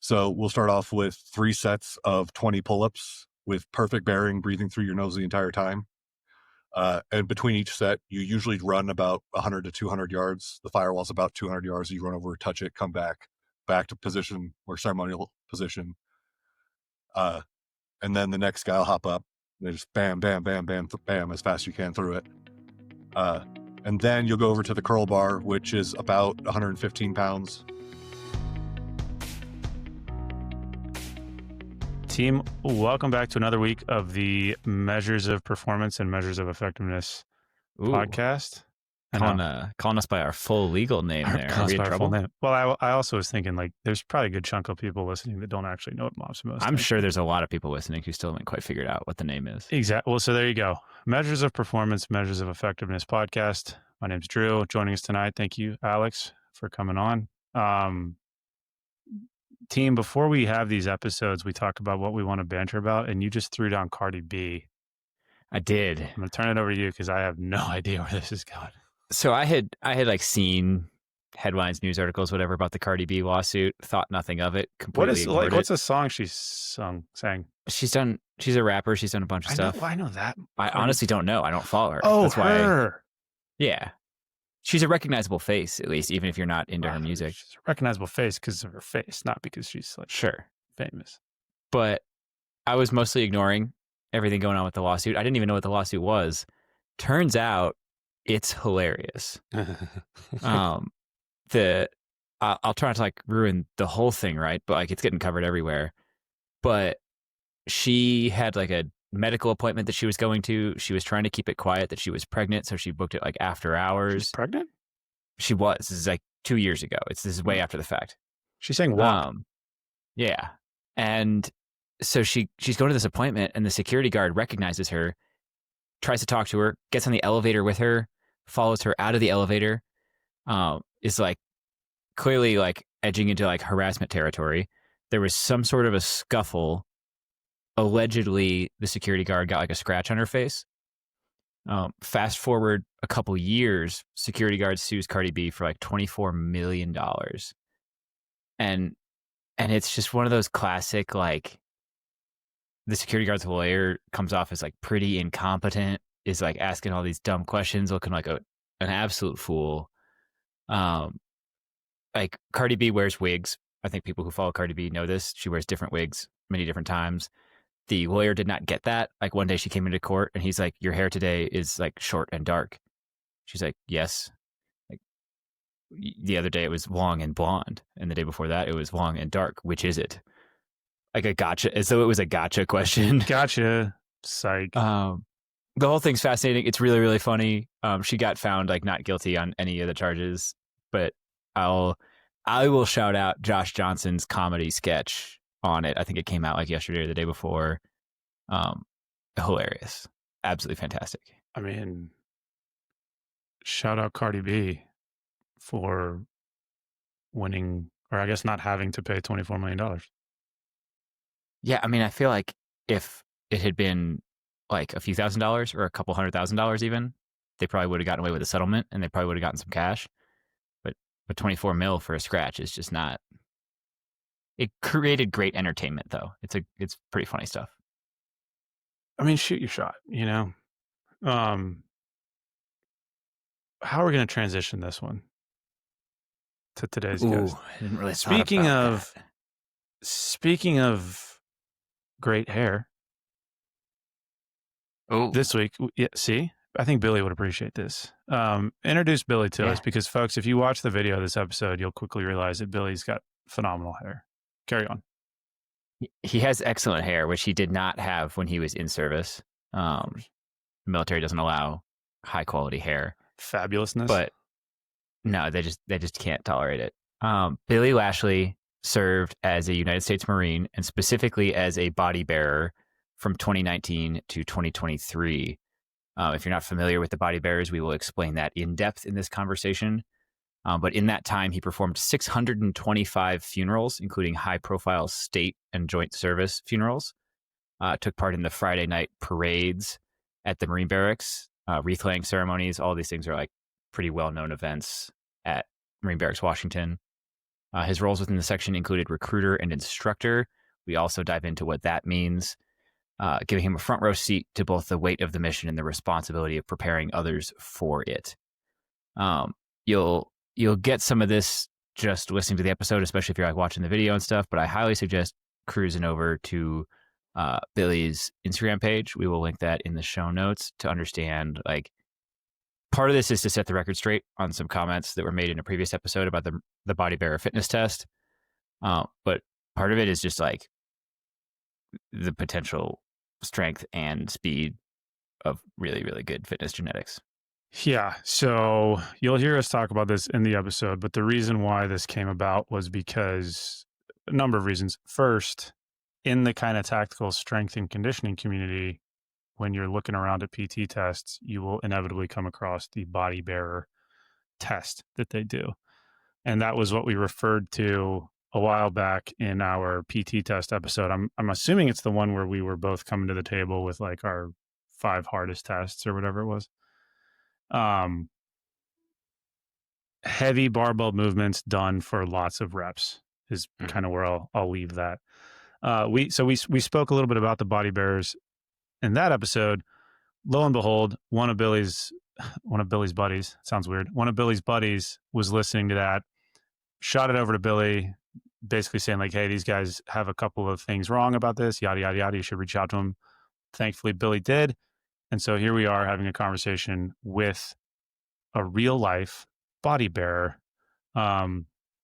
So we'll start off with 3 sets of 20 pull-ups with perfect bearing, breathing through your nose the entire time. And between each set, you usually run about 100 to 200 yards. The firewall's about 200 yards. You run over, touch it, come back to position or ceremonial position. And then the next guy will hop up. They just bam, bam, bam, bam, bam, as fast as you can through it. And then you'll go over to the curl bar, which is about 115 pounds. Team, welcome back to another week of the Measures of Performance and Measures of Effectiveness podcast. Calling us by our full legal name there. Are we in trouble? Well, I also was thinking, like, there's probably a good chunk of people listening that don't actually know what Mobs Most I'm sure there's a lot of people listening who still haven't quite figured out what the name is. Exactly. Well, so there you go. Measures of Performance, Measures of Effectiveness podcast. My name's Drew. Joining us tonight. Thank you, Alex, for coming on. Team, before we have these episodes, we talk about what we want to banter about, and you just threw down Cardi B. I did. I'm going to turn it over to you because I have no idea where this is going. So I had like seen headlines, news articles, whatever about the Cardi B lawsuit. Thought nothing of it. What's a song she sang? She's a rapper. She's done a bunch of stuff. I know that. I honestly don't know. I don't follow her. Oh, that's her. Yeah. She's a recognizable face, at least, even if you're not into her music. She's a recognizable face because of her face, not because she's like famous. But I was mostly ignoring everything going on with the lawsuit. I didn't even know what the lawsuit was. Turns out it's hilarious. I'll try not to like ruin the whole thing, right? But like it's getting covered everywhere. But she had like a medical appointment that she was going to. She was trying to keep it quiet that she was pregnant, so she booked it like after hours. She's pregnant? She was. This is like 2 years ago. This is way after the fact. She's saying what? Yeah. And so she's going to this appointment, and the security guard recognizes her, tries to talk to her, gets on the elevator with her, follows her out of the elevator, is like clearly like edging into like harassment territory. There was some sort of a scuffle. Allegedly, the security guard got like a scratch on her face. Fast forward a couple years, security guard sues Cardi B for like $24 million. And it's just one of those classic, like, the security guard's lawyer comes off as like pretty incompetent, is like asking all these dumb questions, looking like an absolute fool. Like Cardi B wears wigs. I think people who follow Cardi B know this. She wears different wigs many different times. The lawyer did not get that. Like one day she came into court and he's like, your hair today is like short and dark. She's like, yes. Like the other day it was long and blonde. And the day before that it was long and dark. Which is it? Like a gotcha, as though it was a gotcha question. Gotcha. Psych. The whole thing's fascinating. It's really, really funny. She got found like not guilty on any of the charges, but I will shout out Josh Johnson's comedy sketch on it. I think it came out like yesterday or the day before. Hilarious. Absolutely fantastic. I mean, shout out Cardi B for winning, or I guess not having to pay $24 million. Yeah, I mean, I feel like if it had been like a few $1,000s or a couple $100,000 even, they probably would have gotten away with a settlement and they probably would have gotten some cash. But 24 mil for a scratch is just not. It created great entertainment, though. It's pretty funny stuff. I mean, shoot your shot, you know? How are we going to transition this one to today's guest? I didn't really Speaking of great hair, this week, see? I think Billy would appreciate this. Introduce Billy to us because, folks, if you watch the video of this episode, you'll quickly realize that Billy's got phenomenal hair. Carry on. He has excellent hair, which he did not have when he was in service. The military doesn't allow high quality hair. Fabulousness. But no, they just can't tolerate it. Billy Lashley served as a United States Marine and specifically as a body bearer from 2019 to 2023. If you're not familiar with the body bearers, we will explain that in depth in this conversation. But in that time, he performed 625 funerals, including high-profile state and joint service funerals. Took part in the Friday night parades at the Marine Barracks, wreath-laying ceremonies. All these things are like pretty well-known events at Marine Barracks Washington. His roles within the section included recruiter and instructor. We also dive into what that means, giving him a front row seat to both the weight of the mission and the responsibility of preparing others for it. You'll get some of this just listening to the episode, especially if you're like watching the video and stuff, but I highly suggest cruising over to Billy's Instagram page. We will link that in the show notes to understand, like, part of this is to set the record straight on some comments that were made in a previous episode about the body bearer fitness test. But part of it is just like the potential strength and speed of really, really good fitness genetics. Yeah. So you'll hear us talk about this in the episode, but the reason why this came about was because a number of reasons. First, in the kind of tactical strength and conditioning community, when you're looking around at PT tests, you will inevitably come across the body bearer test that they do. And that was what we referred to a while back in our PT test episode. I'm assuming it's the one where we were both coming to the table with like our 5 hardest tests or whatever it was. Heavy barbell movements done for lots of reps is kind of where I'll leave that. We spoke a little bit about the body bearers in that episode. Lo and behold, one of Billy's buddies, sounds weird, one of Billy's buddies was listening to that, shot it over to Billy, basically saying like, hey, these guys have a couple of things wrong about this, yada, yada, yada. You should reach out to them. Thankfully, Billy did. And so here we are having a conversation with a real life body bearer,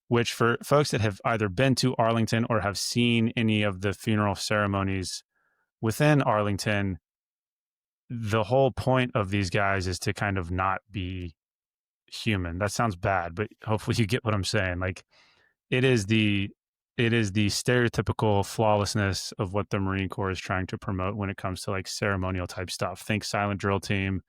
which for folks that have either been to Arlington or have seen any of the funeral ceremonies within Arlington, the whole point of these guys is to kind of not be human. That sounds bad, but hopefully you get what I'm saying. Like it is the stereotypical flawlessness of what the Marine Corps is trying to promote when it comes to like ceremonial type stuff. Think silent drill team.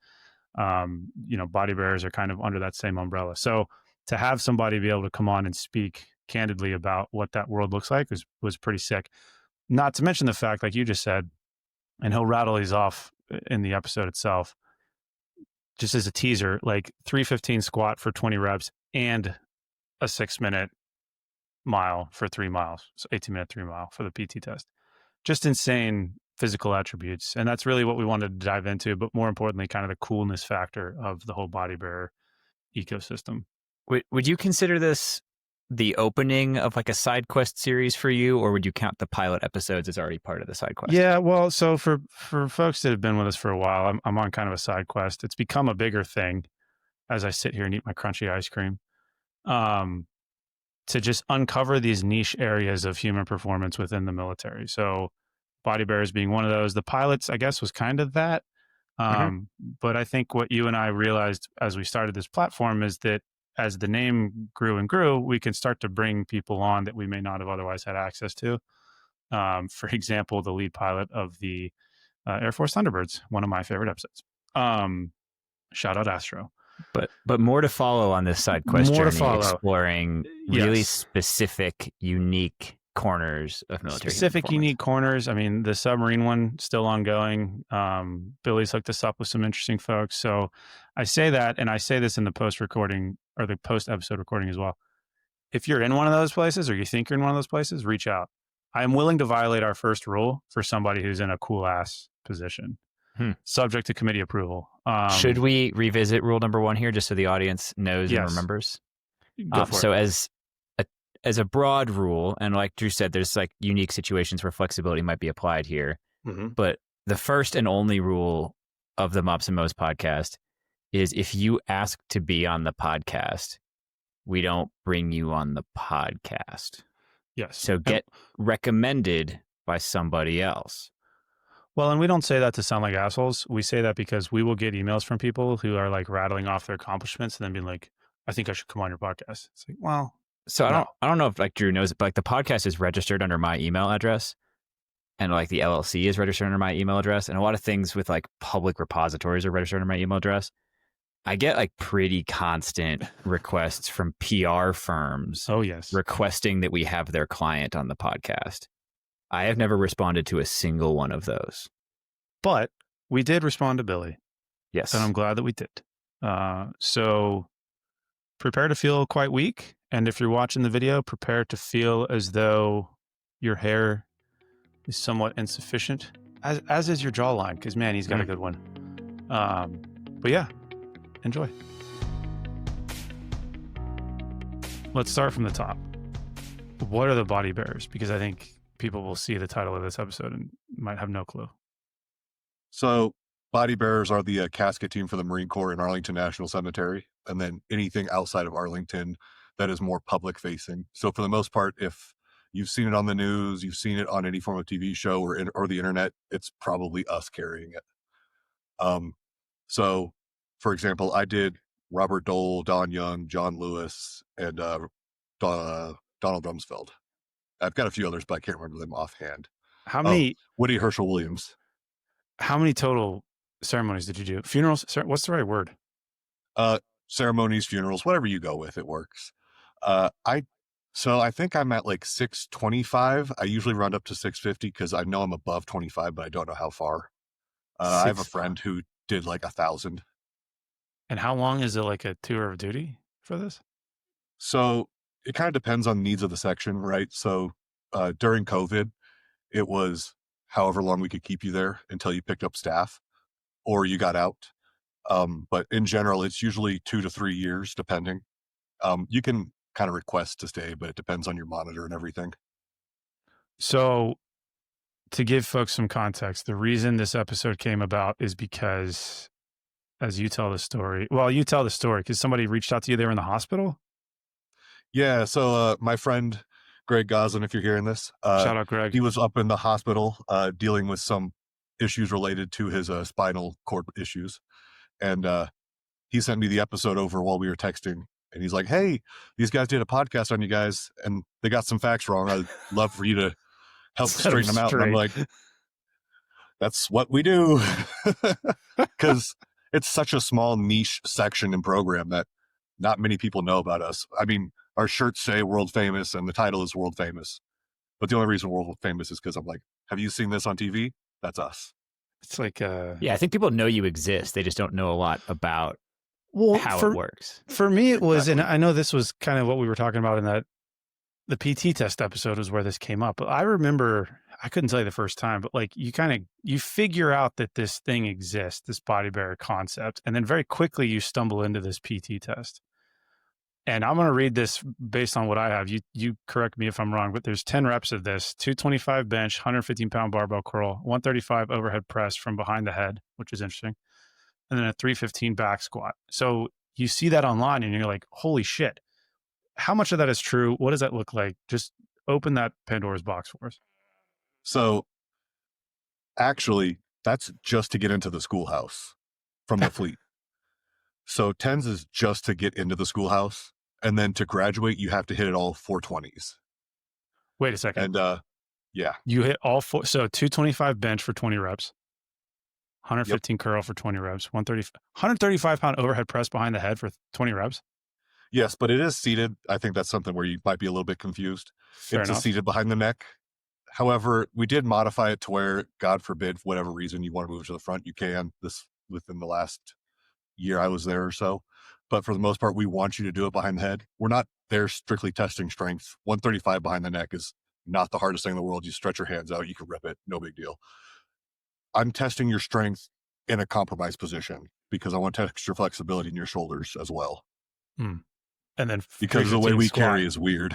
Body bearers are kind of under that same umbrella. So to have somebody be able to come on and speak candidly about what that world looks like was pretty sick. Not to mention the fact, like you just said, and he'll rattle these off in the episode itself, just as a teaser, like 315 squat for 20 reps and a 6-minute mile for 3 miles. So 18-minute 3 mile for the PT test. Just insane physical attributes. And that's really what we wanted to dive into, but more importantly, kind of the coolness factor of the whole body bearer ecosystem. Would you consider this the opening of like a side quest series for you, or would you count the pilot episodes as already part of the side quest? Yeah, well, so for folks that have been with us for a while, I'm on kind of a side quest. It's become a bigger thing as I sit here and eat my crunchy ice cream, to just uncover these niche areas of human performance within the military. So body bearers being one of those. The pilots, I guess, was kind of that. But I think what you and I realized as we started this platform is that as the name grew and grew, we can start to bring people on that we may not have otherwise had access to. For example, the lead pilot of the Air Force Thunderbirds, one of my favorite episodes. Shout out Astro. But more to follow on this side quest More to journey, follow. exploring really specific, unique corners of military. Specific, unique corners. I mean, the submarine one still ongoing. Billy's hooked us up with some interesting folks. So I say that, and I say this in the post-recording or the post-episode recording as well. If you're in one of those places or you think you're in one of those places, reach out. I am willing to violate our first rule for somebody who's in a cool-ass position, subject to committee approval. Should we revisit rule number 1 here just so the audience knows and remembers? Go for so it. as a broad rule, and like Drew said, there's like unique situations where flexibility might be applied here. But the first and only rule of the Mops and Mo's podcast is if you ask to be on the podcast, we don't bring you on the podcast. Yes. So get recommended by somebody else. Well, and we don't say that to sound like assholes. We say that because we will get emails from people who are like rattling off their accomplishments and then being like, I think I should come on your podcast. It's like, well, so I don't know if like Drew knows it, but like the podcast is registered under my email address, and like the LLC is registered under my email address, and a lot of things with like public repositories are registered under my email address. I get like pretty constant requests from PR firms. Oh, yes. Requesting that we have their client on the podcast. I have never responded to a single one of those. But we did respond to Billy. Yes. And I'm glad that we did. So prepare to feel quite weak And if you're watching the video, prepare to feel as though your hair is somewhat insufficient, as is your jawline, because man, he's got a good one. But yeah, enjoy. Let's start from the top. What are the body bearers? Because I think people will see the title of this episode and might have no clue. So body bearers are the casket team for the Marine Corps in Arlington National Cemetery, and then anything outside of Arlington that is more public facing. So for the most part, if you've seen it on the news, you've seen it on any form of TV show or the internet, it's probably us carrying it. So for example, I did Robert Dole, Don Young, John Lewis, and Donald Rumsfeld. I've got a few others, but I can't remember them offhand. How many? Woody Herschel Williams. How many total ceremonies did you do? Funerals? What's the right word? Ceremonies, funerals, whatever you go with, it works. I think I'm at like 625. I usually round up to 650 because I know I'm above 25, but I don't know how far. I have a friend who did like 1,000. And how long is it, like a tour of duty for this? So it kind of depends on the needs of the section, right? So during COVID, it was however long we could keep you there until you picked up staff or you got out. But in general, it's usually 2 to 3 years, depending. You can kind of request to stay, but it depends on your monitor and everything. So to give folks some context, the reason this episode came about is because, as you tell the story, because somebody reached out to you. They were in the hospital. Yeah. So my friend Greg Goslin, if you're hearing this, shout out Greg. He was up in the hospital dealing with some issues related to his spinal cord issues. And he sent me the episode over while we were texting. And he's like, hey, these guys did a podcast on you guys and they got some facts wrong. I'd love for you to help straighten them out. And I'm like, that's what we do. Because it's such a small niche section and program that not many people know about us. I mean, our shirts say world famous and the title is world famous. But the only reason we're world famous is because I'm like, have you seen this on TV? That's us. It's like, yeah, I think people know you exist. They just don't know a lot about how it works. For me, it was, and I know this was kind of what we were talking about in that the PT test episode was where this came up. But I remember, I couldn't tell you the first time, but like you figure out that this thing exists, this body bearer concept, and then very quickly you stumble into this PT test. And I'm going to read this based on what I have. You correct me if I'm wrong, but there's 10 reps of this: 225 bench, 115-pound barbell curl, 135 overhead press from behind the head, which is interesting, and then a 315 back squat. So you see that online and you're like, holy shit. How much of that is true? What does that look like? Just open that Pandora's box for us. So actually, that's just to get into the schoolhouse from the fleet. So tens is just to get into the schoolhouse. And then to graduate, you have to hit it all 420s. Wait a second. And yeah. You hit all four. So 225 bench for 20 reps, 115 curl for 20 reps, 135-pound overhead press behind the head for 20 reps. Yes, but it is seated. I think that's something where you might be a little bit confused. Fair it's enough. Seated behind the neck. However, we did modify it to where, God forbid, for whatever reason, you want to move to the front, you can. This within the last year I was there or so. But for the most part, we want you to do it behind the head. We're not there strictly testing strength. 135 behind the neck is not the hardest thing in the world. You stretch your hands out, you can rip it, no big deal. I'm testing your strength in a compromised position because I want to test your flexibility in your shoulders as well. And then because the way we carry is weird.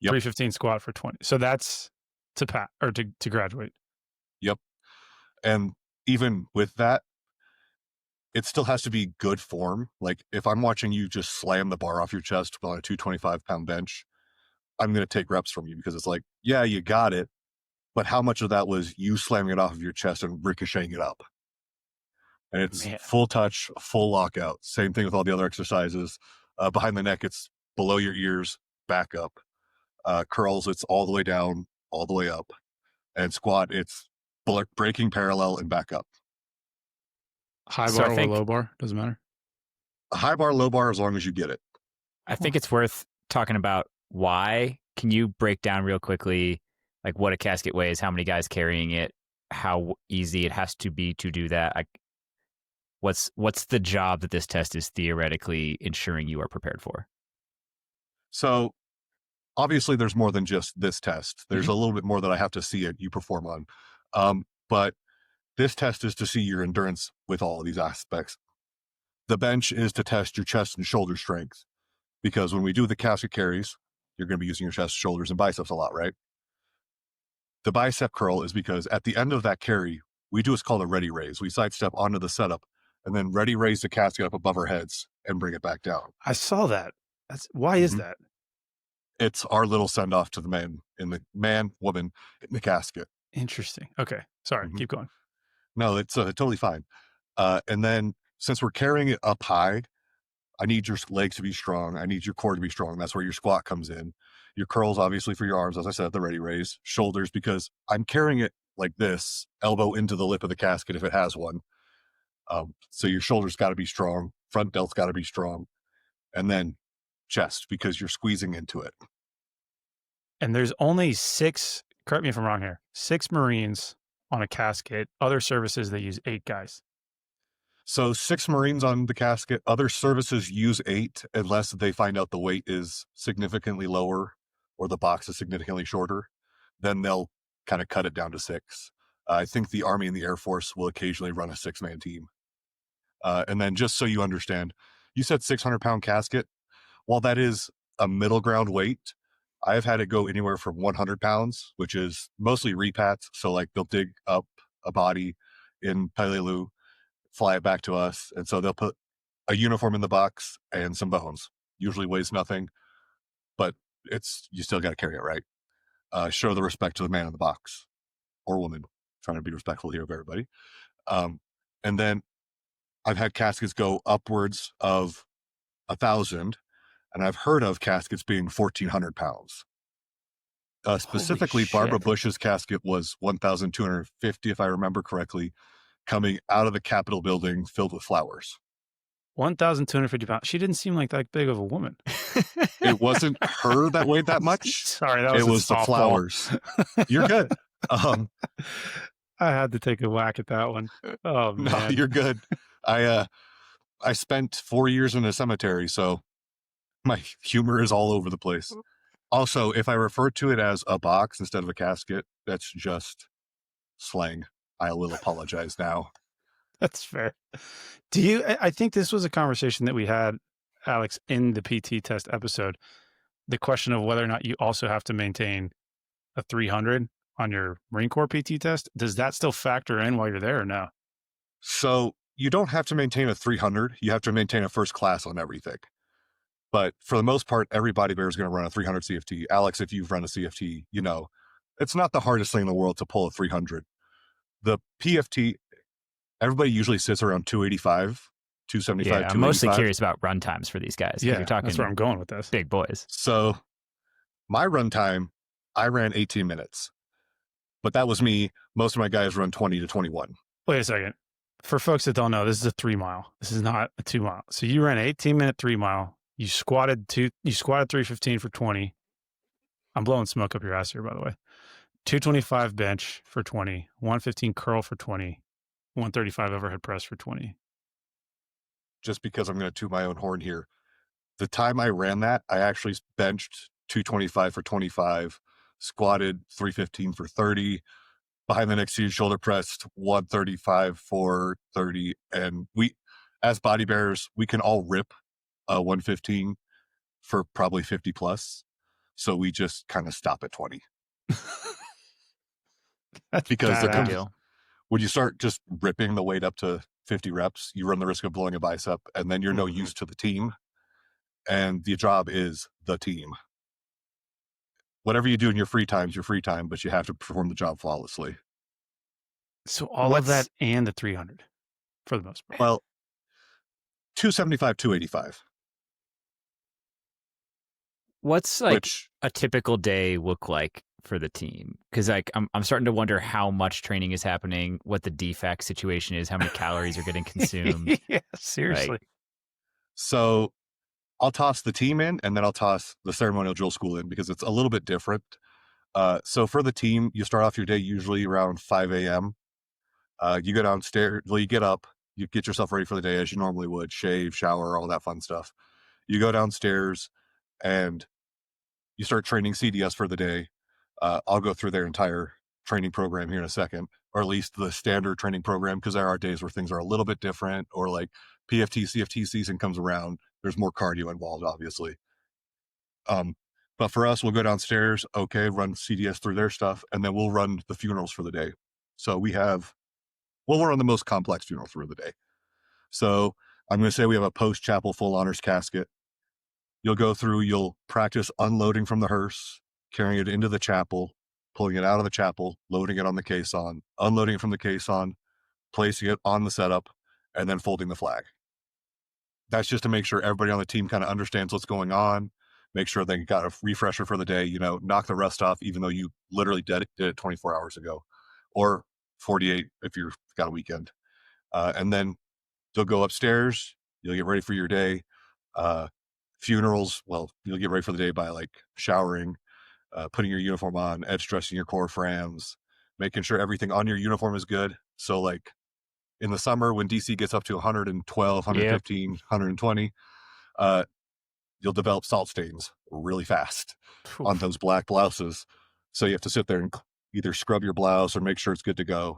Yep. 315 squat for 20. So that's to graduate. Yep. And even with that, it still has to be good form. Like if I'm watching you just slam the bar off your chest on a 225-pound bench, I'm going to take reps from you because it's like, yeah, you got it. But how much of that was you slamming it off of your chest and ricocheting it up? And it's full touch, full lockout. Same thing with all the other exercises. Behind the neck, it's below your ears, back up. Curls, it's all the way down, all the way up. And squat, it's breaking parallel and back up. High bar or low bar? Doesn't matter. A high bar, low bar, as long as you get it. I think it's worth talking about why. Can you break down real quickly, like what a casket weighs, how many guys carrying it, how easy it has to be to do that? What's the job that this test is theoretically ensuring you are prepared for? So obviously there's more than just this test. There's a little bit more that I have to see you perform on. But this test is to see your endurance with all of these aspects. The bench is to test your chest and shoulder strength, because when we do the casket carries, you're going to be using your chest, shoulders, and biceps a lot, right? The bicep curl is because at the end of that carry, we do what's called a ready raise. We sidestep onto the setup and then ready raise the casket up above our heads and bring it back down. I saw that. Why is that? It's our little send off to the woman in the casket. Interesting. Okay. Sorry. Keep going. No, it's totally fine. And then since we're carrying it up high, I need your legs to be strong. I need your core to be strong. That's where your squat comes in. Your curls, obviously, for your arms, as I said, the ready raise. Shoulders, because I'm carrying it like this, elbow into the lip of the casket if it has one. So your shoulders got to be strong. Front delt's got to be strong. And then chest, because you're squeezing into it. And there's only 6, correct me if I'm wrong here, 6 Marines on a casket. Other services, they use 8 guys. So 6 Marines on the casket. Other services use 8 unless they find out the weight is significantly lower or the box is significantly shorter. Then they'll kind of cut it down to 6. I think the Army and the Air Force will occasionally run a 6-man team. And then just so you understand, you said 600-pound casket. While that is a middle ground weight, I've had it go anywhere from 100 pounds, which is mostly repats. So like they'll dig up a body in Peleliu, fly it back to us. And so they'll put a uniform in the box and some bones. Usually weighs nothing, but you still got to carry it, right? Show the respect to the man in the box or woman. Trying to be respectful here of everybody. And then I've had caskets go upwards of 1,000, and I've heard of caskets being 1,400 pounds. Specifically, Barbara Bush's casket was 1,250, if I remember correctly, coming out of the Capitol building filled with flowers. 1,250 pounds. She didn't seem like that big of a woman. It wasn't her that weighed that much. Sorry, that was the flowers. You're good. I had to take a whack at that one. Oh man, no, you're good. I spent 4 years in a cemetery, so my humor is all over the place. Also, if I refer to it as a box instead of a casket, that's just slang. I will apologize now. That's fair. I think this was a conversation that we had, Alex, in the PT test episode. The question of whether or not you also have to maintain a 300 on your Marine Corps PT test. Does that still factor in while you're there or no? So you don't have to maintain a 300. You have to maintain a first class on everything. But for the most part, every bodybuilder is going to run a 300 CFT. Alex, if you've run a CFT, you know, it's not the hardest thing in the world to pull a 300. The PFT, everybody usually sits around 285, 275, yeah, I'm mostly curious about run times for these guys. Yeah, you're talking that's where I'm going with this. Big boys. So my run time, I ran 18 minutes. But that was me. Most of my guys run 20 to 21. Wait a second. For folks that don't know, this is a 3 mile. This is not a 2 mile. So you ran an 18-minute 3 mile. You squatted 315 for 20. I'm blowing smoke up your ass here, by the way. 225 bench for 20, 115 curl for 20, 135 overhead press for 20. Just because I'm going to toot my own horn here. The time I ran that, I actually benched 225 for 25, squatted 315 for 30, behind the neck seated shoulder pressed 135 for 30. And we, as body bearers, we can all rip 115 for probably 50 plus. So we just kind of stop at 20. That's because when you start just ripping the weight up to 50 reps, you run the risk of blowing a bicep, and then you're no use to the team. And the job is the team. Whatever you do in your free time is your free time, but you have to perform the job flawlessly. So all of that and the 300 for the most part. Well, 275, 285. What's a typical day look like for the team? Because I'm starting to wonder how much training is happening, what the defect situation is, how many calories are getting consumed. Yeah, seriously. So I'll toss the team in, and then I'll toss the ceremonial drill school in because it's a little bit different. So for the team, you start off your day usually around 5 a.m. You go downstairs, well, you get up, you get yourself ready for the day as you normally would, shave, shower, all that fun stuff. You go downstairs, and you start training CDS for the day. I'll go through their entire training program here in a second, or at least the standard training program, because there are days where things are a little bit different, or like PFT, CFT season comes around. There's more cardio involved, obviously. But for us, we'll go downstairs, run CDS through their stuff, and then we'll run the funerals for the day. So we'll run the most complex funeral through the day. So I'm going to say we have a post-chapel full honors casket. You'll go through, you'll practice unloading from the hearse, carrying it into the chapel, pulling it out of the chapel, loading it on the caisson, unloading it from the caisson, placing it on the setup, and then folding the flag. That's just to make sure everybody on the team kind of understands what's going on, make sure they got a refresher for the day, knock the rust off, even though you literally did it 24 hours ago, or 48 if you've got a weekend. And then you'll go upstairs, you'll get ready for your day. Funerals, well, you'll get ready for the day by like showering, putting your uniform on, edge dressing your core frames, making sure everything on your uniform is good. So like in the summer when DC gets up to 112, 115, 120, you'll develop salt stains really fast on those black blouses. So you have to sit there and either scrub your blouse or make sure it's good to go.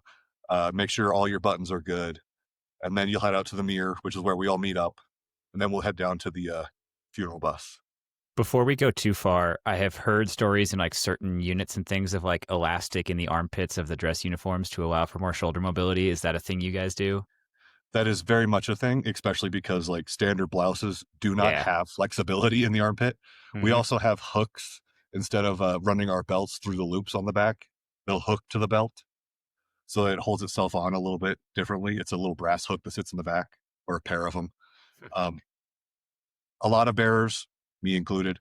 Make sure all your buttons are good. And then you'll head out to the mirror, which is where we all meet up. And then we'll head down to the funeral bus. Before we go too far, I have heard stories in like certain units and things of like elastic in the armpits of the dress uniforms to allow for more shoulder mobility. Is that a thing you guys do? That is very much a thing, especially because like standard blouses do not have flexibility in the armpit. Mm-hmm. We also have hooks instead of running our belts through the loops on the back. They'll hook to the belt so that it holds itself on a little bit differently. It's a little brass hook that sits in the back, or a pair of them. A lot of bearers, me included,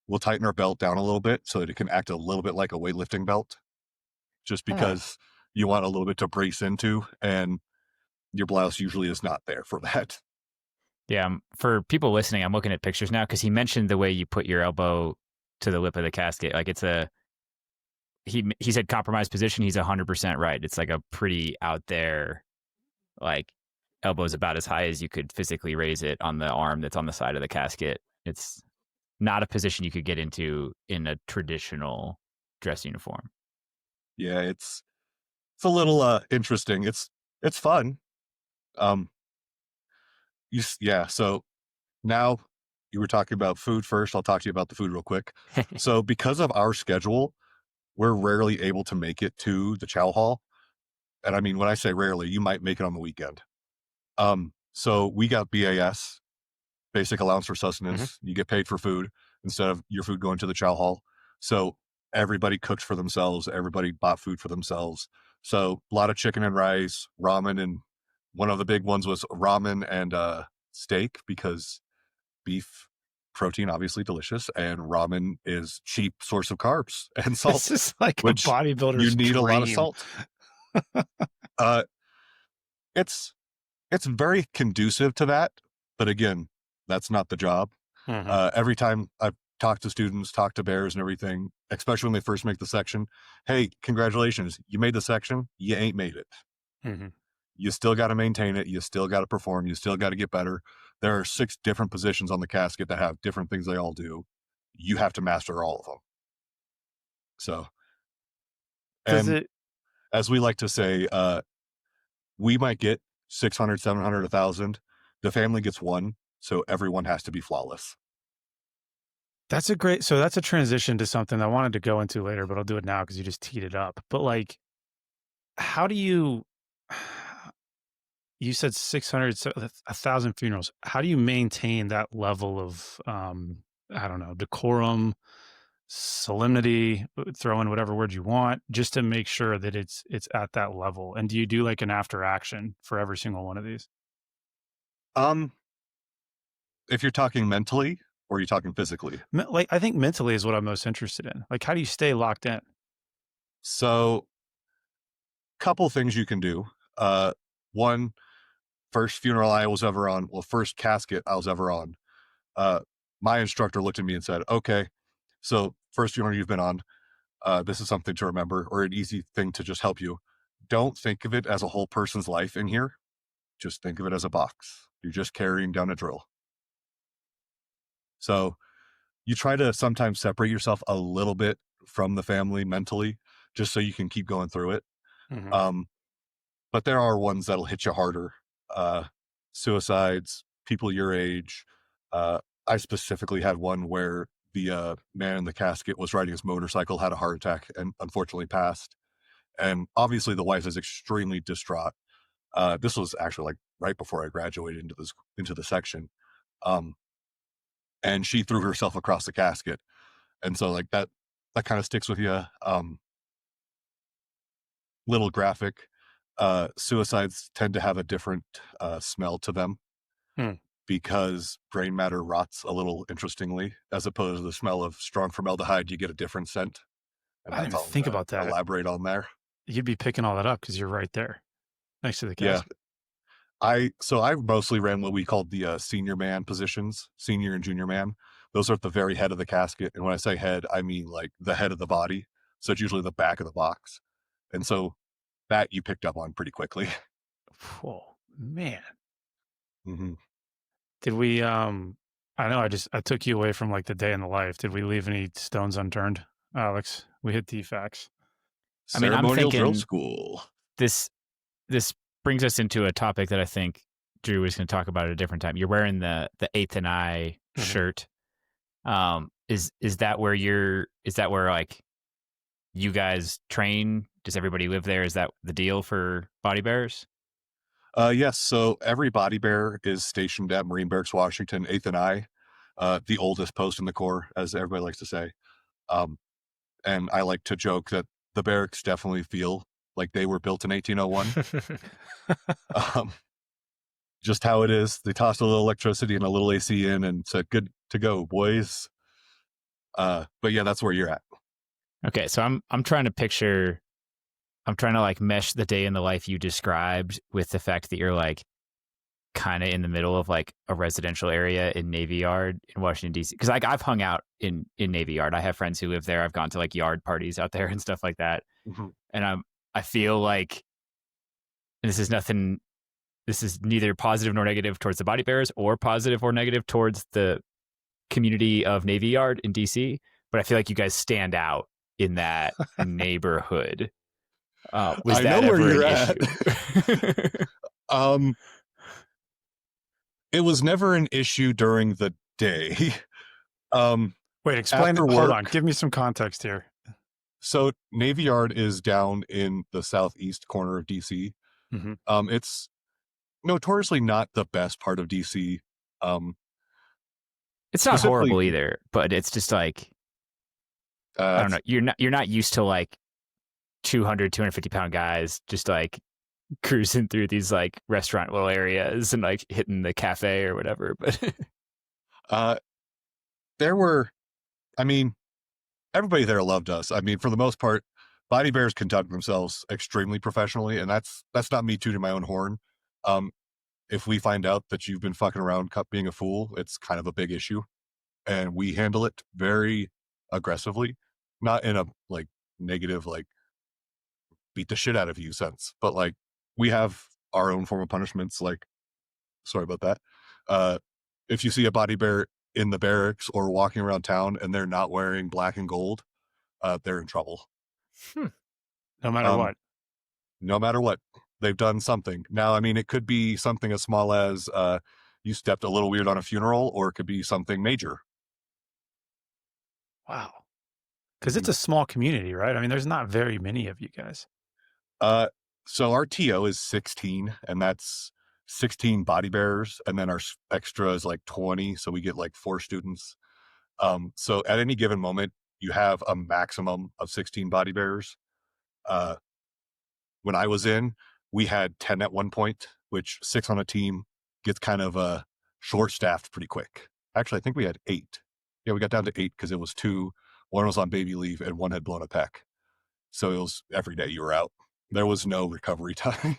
will tighten our belt down a little bit so that it can act a little bit like a weightlifting belt, just because you want a little bit to brace into, and your blouse usually is not there for that. Yeah, for people listening, I'm looking at pictures now because he mentioned the way you put your elbow to the lip of the casket. Like he said compromised position. He's 100% right. It's like a pretty out there, like elbow's about as high as you could physically raise it on the arm that's on the side of the casket. It's not a position you could get into in a traditional dress uniform. Yeah, it's a little interesting. It's fun. So now you were talking about food first. I'll talk to you about the food real quick. So because of our schedule, we're rarely able to make it to the chow hall. And I mean, when I say rarely, you might make it on the weekend. So we got BAS, basic allowance for sustenance. Mm-hmm. You get paid for food instead of your food going to the chow hall. So everybody cooked for themselves. Everybody bought food for themselves. So a lot of chicken and rice, ramen, and one of the big ones was ramen and steak, because beef protein, obviously delicious, and ramen is cheap source of carbs and salt. This is like a bodybuilder's you need dream. A lot of salt. It's very conducive to that, but again, that's not the job. Mm-hmm. Every time I've talked to students, talked to bears and everything, especially when they first make the section, hey, congratulations, you made the section, you ain't made it. Mm-hmm. You still got to maintain it. You still got to perform. You still got to get better. There are 6 different positions on the casket that have different things they all do. You have to master all of them. So, and as we like to say, we might get 600, 700, 1,000. The family gets 1, so everyone has to be flawless. That's a transition to something I wanted to go into later, but I'll do it now because you just teed it up. But like, how do you said 600, 1,000 funerals. How do you maintain that level of, I don't know, decorum, solemnity, throw in whatever word you want, just to make sure that it's at that level? And do you do like an after action for every single one of these? If you're talking mentally or you're talking physically? Like, I think mentally is what I'm most interested in. Like, how do you stay locked in? So, couple things you can do. One, first funeral I was ever on, first casket I was ever on, my instructor looked at me and said, okay, so first funeral you've been on, this is something to remember, or an easy thing to just help you. Don't think of it as a whole person's life in here. Just think of it as a box. You're just carrying down a drill. So you try to sometimes separate yourself a little bit from the family mentally, just so you can keep going through it. Mhm. But there are ones that'll hit you harder. Suicides, people your age. I specifically had one where the man in the casket was riding his motorcycle, had a heart attack, and unfortunately passed. And obviously, the wife is extremely distraught. This was actually like right before I graduated into the section, um, and she threw herself across the casket, and so like that kind of sticks with you. Little graphic. Suicides tend to have a different smell to them Hmm. because brain matter rots a little interestingly, as opposed to the smell of strong formaldehyde. You get a different scent, and I didn't that's even all I'm think gonna about that. elaborate on there. You'd be picking all that up because you're right there next to the Yeah, casket. I mostly ran what we called the senior man positions, senior and junior man. Those are at the very head of the casket, and when I say head, I mean like the head of the body. So it's usually the back of the box, and so that you picked up on pretty quickly. Whoa, man. hmm Did we I know I took you away from like the day in the life. Did we leave any stones unturned, Alex? We hit the facts. I mean, I'm Ceremonial drill thinking school. this this brings us into a topic that I think Drew is going to talk about at a different time. You're wearing the eighth and I Mhm. shirt. Is that where like you guys train? Does everybody live there? Is that the deal for body bearers? Yes, so every body bearer is stationed at Marine Barracks Washington, 8th and I, the oldest post in the Corps, as everybody likes to say. Um, and I like to joke that the barracks definitely feel like they were built in 1801. Um, just how it is. They tossed a little electricity and a little AC in and said, good to go, boys. But yeah, that's where you're at. Okay, so I'm trying to picture. I'm trying to like mesh the day in the life you described with the fact that you're like kind of in the middle of like a residential area in Navy Yard in Washington D.C. Because like I've hung out in Navy Yard. I have friends who live there. I've gone to like yard parties out there and stuff like that. Mhm. And I feel like this is nothing. This is neither positive nor negative towards the body bearers or positive or negative towards the community of Navy Yard in DC. But I feel like you guys stand out in that neighborhood. Was I know that where ever an you're at. issue? um, it was never an issue during the day. Wait, explain it. After Hold on. work, Give me some context here. so Navy Yard is down in the southeast corner of DC. Mhm. It's notoriously not the best part of DC. Um, It's not specifically, horrible either, but it's just like I don't know. You're not used to like 250 pound guys just like cruising through these like restaurant little areas and like hitting the cafe or whatever. But uh, there were, I mean, everybody there loved us. I mean, for the most part, body bears conduct themselves extremely professionally, and that's not me tooting my own horn. Um, if we find out that you've been fucking around being a fool, it's kind of a big issue, and we handle it very aggressively, not in a like negative like beat the shit out of you sense, but like we have our own form of punishments. Like, sorry about that. Uh, if you see a body bear in the barracks or walking around town and they're not wearing black and gold, they're in trouble. No matter Um, what. no matter what, they've done something. Now, I mean, it could be something as small as you stepped a little weird on a funeral, or it could be something major. Wow. Because it's Mhm. a small community, right? I mean, there's not very many of you guys. Uh, so our TO is 16, and that's 16 body bearers, and then our extra is like 20, so we get like 4 students. So at any given moment, you have a maximum of 16 body bearers. Uh, when I was in, we had 10 at one point, which 6 on a team gets kind of short staffed pretty quick. Actually, I think we had 8. Yeah, we got down to 8 because it was 2. One was on baby leave and one had blown a pec. So it was every day you were out. There was no recovery time.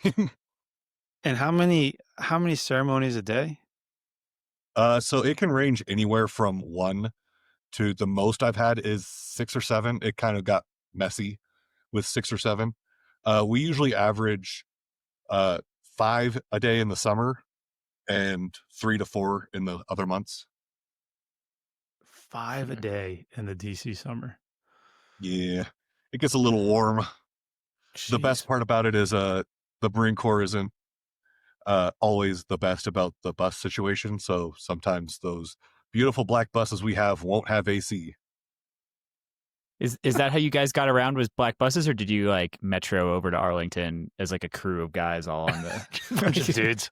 And how many ceremonies a day? So it can range anywhere from 1 to the most I've had is 6 or 7. It kind of got messy with 6 or 7. We usually average 5 a day in the summer and 3 to 4 in the other months. 5 a day in the DC summer. Yeah, it gets a little warm. The best Jeez. part about it is the Marine Corps isn't always the best about the bus situation. So sometimes those beautiful black buses we have won't have AC. Is that how you guys got around, was black buses, or did you like metro over to Arlington as like a crew of guys all on the Bunch of dudes.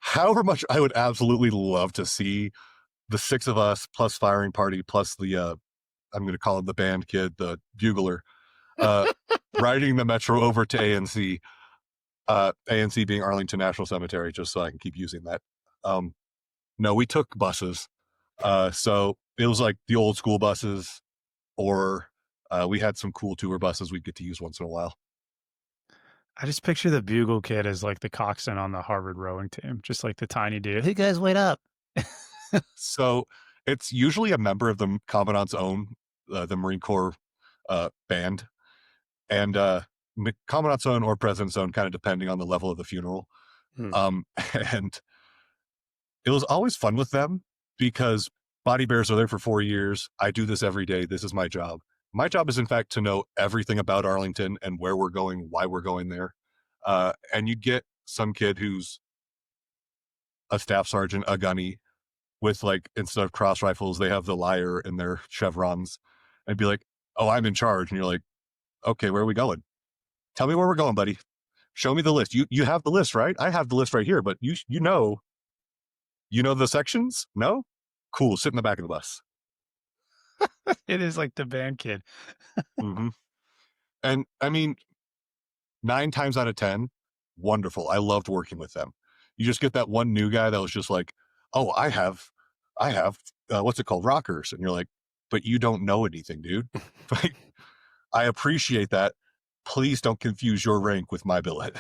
However much I would absolutely love to see the 6 of us plus firing party plus the I'm going to call him the band kid, the bugler, riding the metro over to ANC. ANC being Arlington National Cemetery, just so I can keep using that. No, we took buses. So it was like the old school buses, or we had some cool tour buses we'd get to use once in a while. I just picture the bugle kid as like the coxswain on the Harvard rowing team, just like the tiny dude. Hey guys, wait up. So it's usually a member of the Commandant's Own, the Marine Corps band, and Commandant's Own or President's Own, kind of depending on the level of the funeral. And it was always fun with them because body bears are there for 4 years. I do this every day. This is my job. My job is, in fact, to know everything about Arlington and where we're going, why we're going there. And you'd get some kid who's a staff sergeant, a gunny, with like, instead of cross rifles, they have the lyre in their chevrons, and be like, oh, I'm in charge. And you're like, okay, where are we going? Tell me where we're going, buddy. Show me the list. You have the list, right? I have the list right here, but you know the sections? No? Cool. Sit in the back of the bus. It is like the band kid. Mm-hmm. And I mean, 9 times out of 10, wonderful. I loved working with them. You just get that one new guy that was just like, oh, I have what's it called? Rockers. And you're like, but you don't know anything, dude. I appreciate that. Please don't confuse your rank with my billet.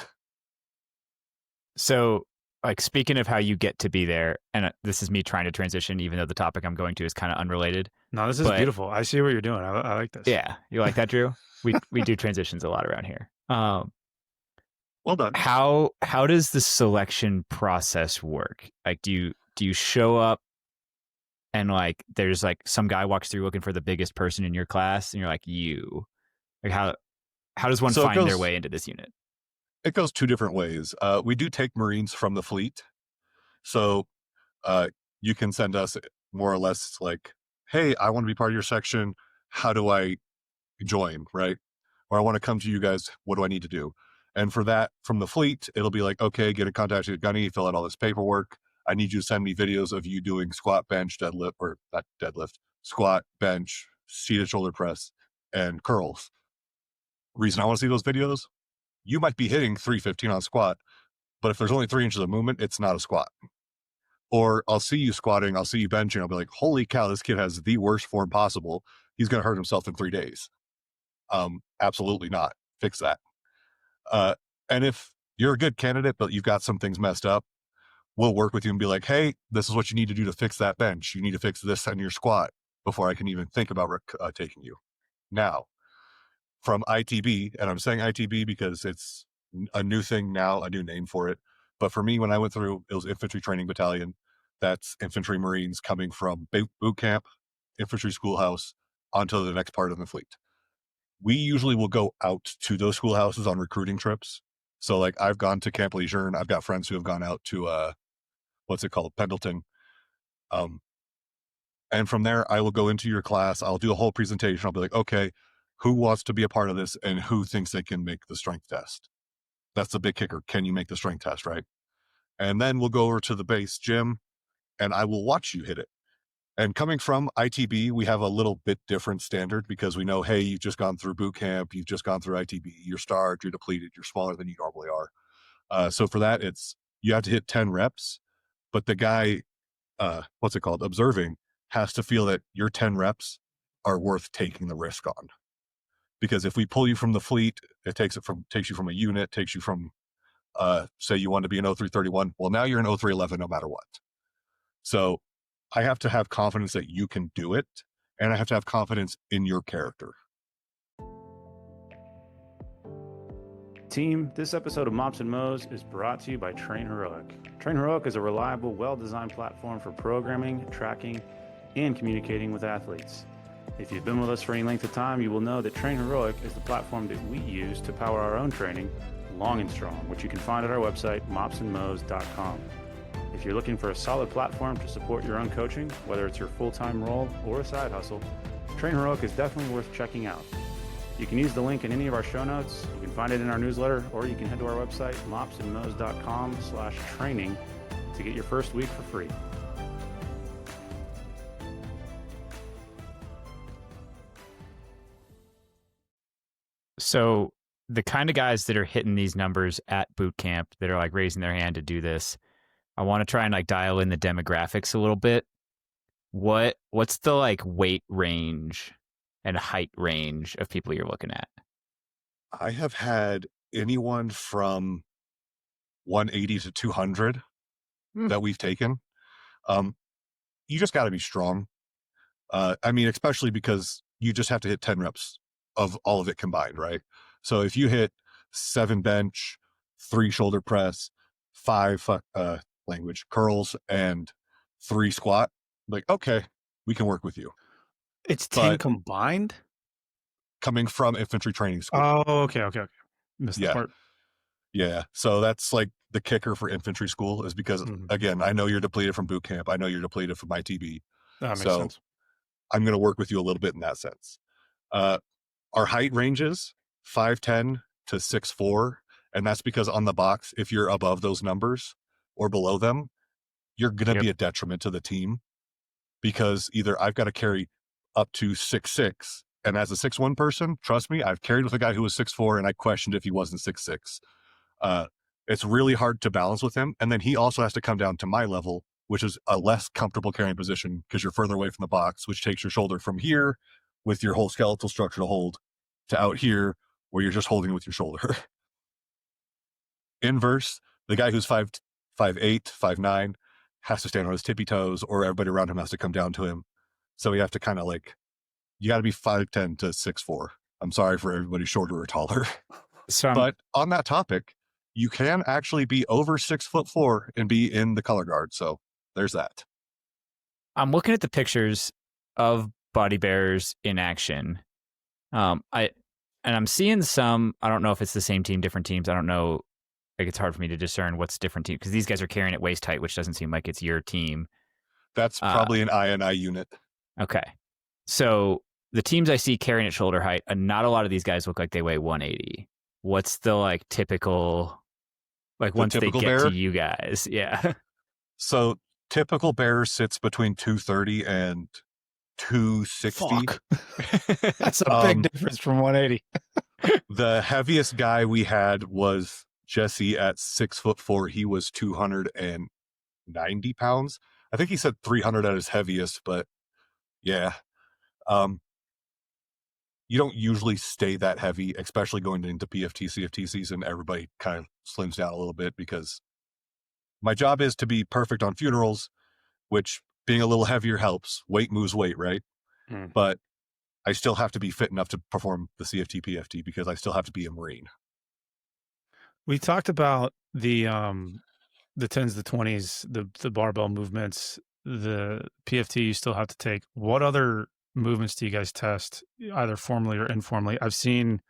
So, like, speaking of how you get to be there, and this is me trying to transition, even though the topic I'm going to is kind of unrelated. No, this is beautiful. I see what you're doing. I like this. Yeah, you like that, Drew? We do transitions a lot around here. Well done. How does the selection process work? Like, do you show up and like there's like some guy walks through looking for the biggest person in your class, and you're like, how does one find their way into this unit? It goes 2 different ways. We do take Marines from the fleet. So you can send us more or less like, hey, I want to be part of your section. How do I join, right? Or I want to come to you guys. What do I need to do? And for that, from the fleet, it'll be like, okay, get in contact with Gunny, fill out all this paperwork. I need you to send me videos of you doing squat, bench, deadlift, or not deadlift, squat, bench, seated shoulder press, and curls. Reason I want to see those videos, you might be hitting 315 on squat, but if there's only 3 inches of movement, it's not a squat. Or I'll see you squatting, I'll see you benching, I'll be like, holy cow, this kid has the worst form possible. He's going to hurt himself in 3 days. Absolutely not. Fix that. And if you're a good candidate, but you've got some things messed up, we'll work with you and be like, hey, this is what you need to do to fix that bench. You need to fix this on your squat before I can even think about taking you. Now, from ITB, and I'm saying ITB because it's a new thing now, a new name for it. But for me, when I went through, it was Infantry Training Battalion. That's infantry Marines coming from boot camp, infantry schoolhouse, onto the next part of the fleet. We usually will go out to those schoolhouses on recruiting trips. So like I've gone to Camp Lejeune. I've got friends who have gone out to, what's it called? Pendleton. And from there, I will go into your class. I'll do a whole presentation. I'll be like, okay, who wants to be a part of this and who thinks they can make the strength test? That's the big kicker. Can you make the strength test, right? And then we'll go over to the base gym and I will watch you hit it. And coming from ITB, we have a little bit different standard because we know, hey, you've just gone through boot camp, you've just gone through ITB, you're starved, you're depleted, you're smaller than you normally are. So for that, you have to hit 10 reps, but the guy, observing, has to feel that your 10 reps are worth taking the risk on. Because if we pull you from the fleet, it takes you from a unit, takes you from, say you want to be an 0331. Well, now you're an 0311 no matter what. So I have to have confidence that you can do it, and I have to have confidence in your character. Team, this episode of Mops and Mo's is brought to you by Train Heroic. Train Heroic is a reliable, well-designed platform for programming, tracking, and communicating with athletes. If you've been with us for any length of time, you will know that Train Heroic is the platform that we use to power our own training, long and strong, which you can find at our website, mopsandmows.com. If you're looking for a solid platform to support your own coaching, whether it's your full-time role or a side hustle, Train Heroic is definitely worth checking out. You can use the link in any of our show notes, you can find it in our newsletter, or you can head to our website, mopsandmows.com/training to get your first week for free. So the kind of guys that are hitting these numbers at boot camp that are like raising their hand to do this, I want to try and like dial in the demographics a little bit. What's the like weight range and height range of people you're looking at? I have had anyone from 180 to 200 that we've taken. You just got to be strong. I mean, especially because you just have to hit 10 reps of all of it combined, right? So if you hit 7 bench, 3 shoulder press, 5 curls, and 3 squat, like, okay, we can work with you. It's 10 But combined? coming from infantry training school. Oh, okay. Missed the part. Yeah. So that's like the kicker for infantry school is because, again, I know you're depleted from boot camp. I know you're depleted from ITB. That makes sense. I'm going to work with you a little bit in that sense. Our height ranges 5'10" to 6'4", and that's because on the box, if you're above those numbers or below them, you're going to be a detriment to the team because either I've got to carry up to 6'6", and as a 6'1" person, trust me, I've carried with a guy who was 6'4", and I questioned if he wasn't 6'6". It's really hard to balance with him, and then he also has to come down to my level, which is a less comfortable carrying position because you're further away from the box, which takes your shoulder from here with your whole skeletal structure to hold to out here where you're just holding with your shoulder. Inverse, the guy who's 5'8", 5'9", has to stand on his tippy toes or everybody around him has to come down to him. So you have to kind of like, you got to be 5'10" to 6'4". I'm sorry for everybody shorter or taller. But on that topic, you can actually be over 6'4" and be in the color guard. So there's that. I'm looking at the pictures of body bearers in action. I'm seeing some, I don't know if it's the same team, different teams. I don't know. Like it's hard for me to discern what's different teams because these guys are carrying it waist height, which doesn't seem like it's your team. That's probably an INI unit. Okay. So the teams I see carrying at shoulder height, not a lot of these guys look like they weigh 180. What's the like typical, like once they get bearer? To you guys? Yeah. So typical bearer sits between 230 and 260. That's a big difference from 180. The heaviest guy we had was Jesse at 6'4". He was 290 pounds. I think he said 300 at his heaviest, but yeah. You don't usually stay that heavy, especially going into PFT, CFT season. Everybody kind of slims down a little bit because my job is to be perfect on funerals, which being a little heavier helps. Weight moves weight, right? But I still have to be fit enough to perform the CFT, PFT because I still have to be a Marine. We talked about the 10s, the 20s, the barbell movements, the PFT you still have to take. What other movements do you guys test, either formally or informally? I've seen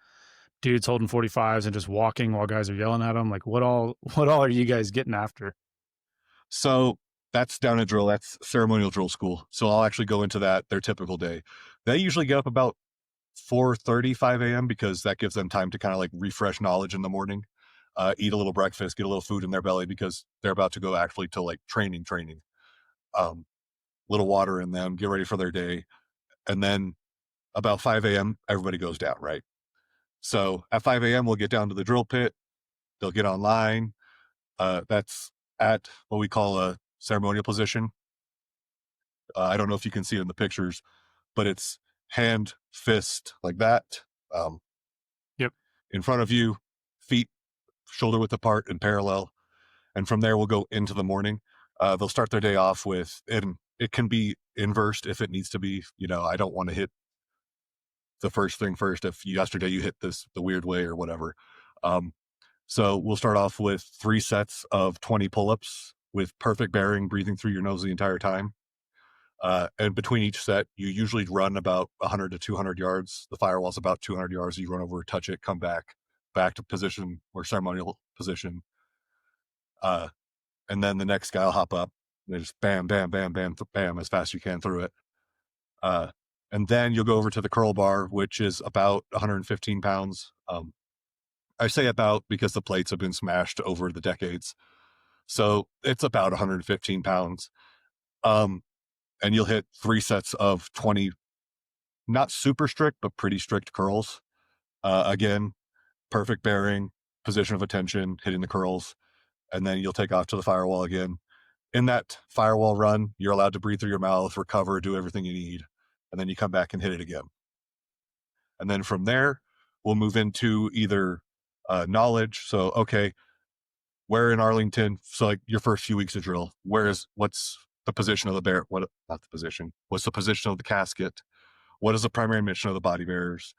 dudes holding 45s and just walking while guys are yelling at them. Like, what all are you guys getting after? So that's down at drill. That's ceremonial drill school. So I'll actually go into that, their typical day. They usually get up about 4:30, 5 a.m. because that gives them time to kind of like refresh knowledge in the morning, eat a little breakfast, get a little food in their belly because they're about to go actually to like training, little water in them, get ready for their day. And then about 5 a.m., everybody goes down, right? So at 5 a.m., we'll get down to the drill pit. They'll get online. That's at what we call a ceremonial position. I don't know if you can see it in the pictures, but it's hand, fist, like that. In front of you, feet shoulder width apart and parallel. And from there, we'll go into the morning. They'll start their day off with, and it can be inversed if it needs to be. You know, I don't want to hit the first thing first if yesterday you hit this the weird way or whatever. So we'll start off with 3 sets of 20 pull-ups with perfect bearing, breathing through your nose the entire time. And between each set, you usually run about 100 to 200 yards. The firewall's about 200 yards. You run over, touch it, come back to position or ceremonial position. And then the next guy will hop up. And they just bam, bam, bam, bam, bam, as fast as you can through it. And then you'll go over to the curl bar, which is about 115 pounds. I say about because the plates have been smashed over the decades. So it's about 115 pounds. And you'll hit 3 sets of 20, not super strict, but pretty strict curls. Again, perfect bearing, position of attention, hitting the curls. And then you'll take off to the firewall again. In that firewall run, you're allowed to breathe through your mouth, recover, do everything you need. And then you come back and hit it again. And then from there, we'll move into either knowledge. So, okay, where in Arlington, so like your first few weeks of drill, what's the position of the bear? What's the position of the casket? What is the primary mission of the body bearers?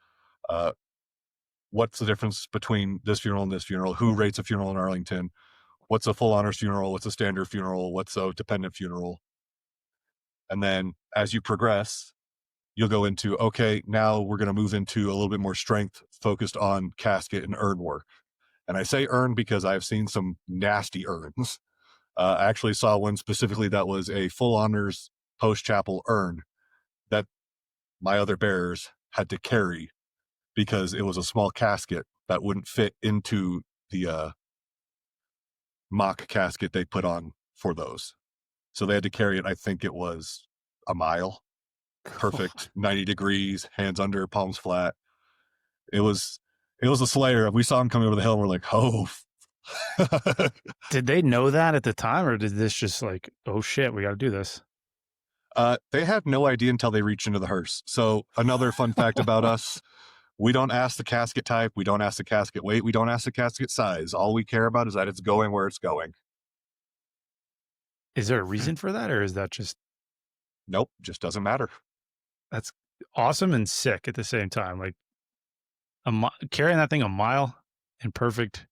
What's the difference between this funeral and this funeral? Who rates a funeral in Arlington? What's a full honors funeral? What's a standard funeral? What's a dependent funeral? And then as you progress, you'll go into, okay, now we're going to move into a little bit more strength focused on casket and urn work. And I say urn because I've seen some nasty urns. I actually saw one specifically that was a full honors post-chapel urn that my other bearers had to carry because it was a small casket that wouldn't fit into the mock casket they put on for those. So they had to carry it. I think it was a mile. Perfect 90 degrees, hands under, palms flat. It was a slayer. We saw him coming over the hill and we're like, oh. Did they know that at the time, or did this just like, oh shit, we got to do this? They had no idea until they reached into the hearse. So another fun fact about us, we don't ask the casket type. We don't ask the casket weight. We don't ask the casket size. All we care about is that it's going where it's going. Is there a reason for that, or is that just... Nope, just doesn't matter. That's awesome and sick at the same time. Like carrying that thing a mile in perfect...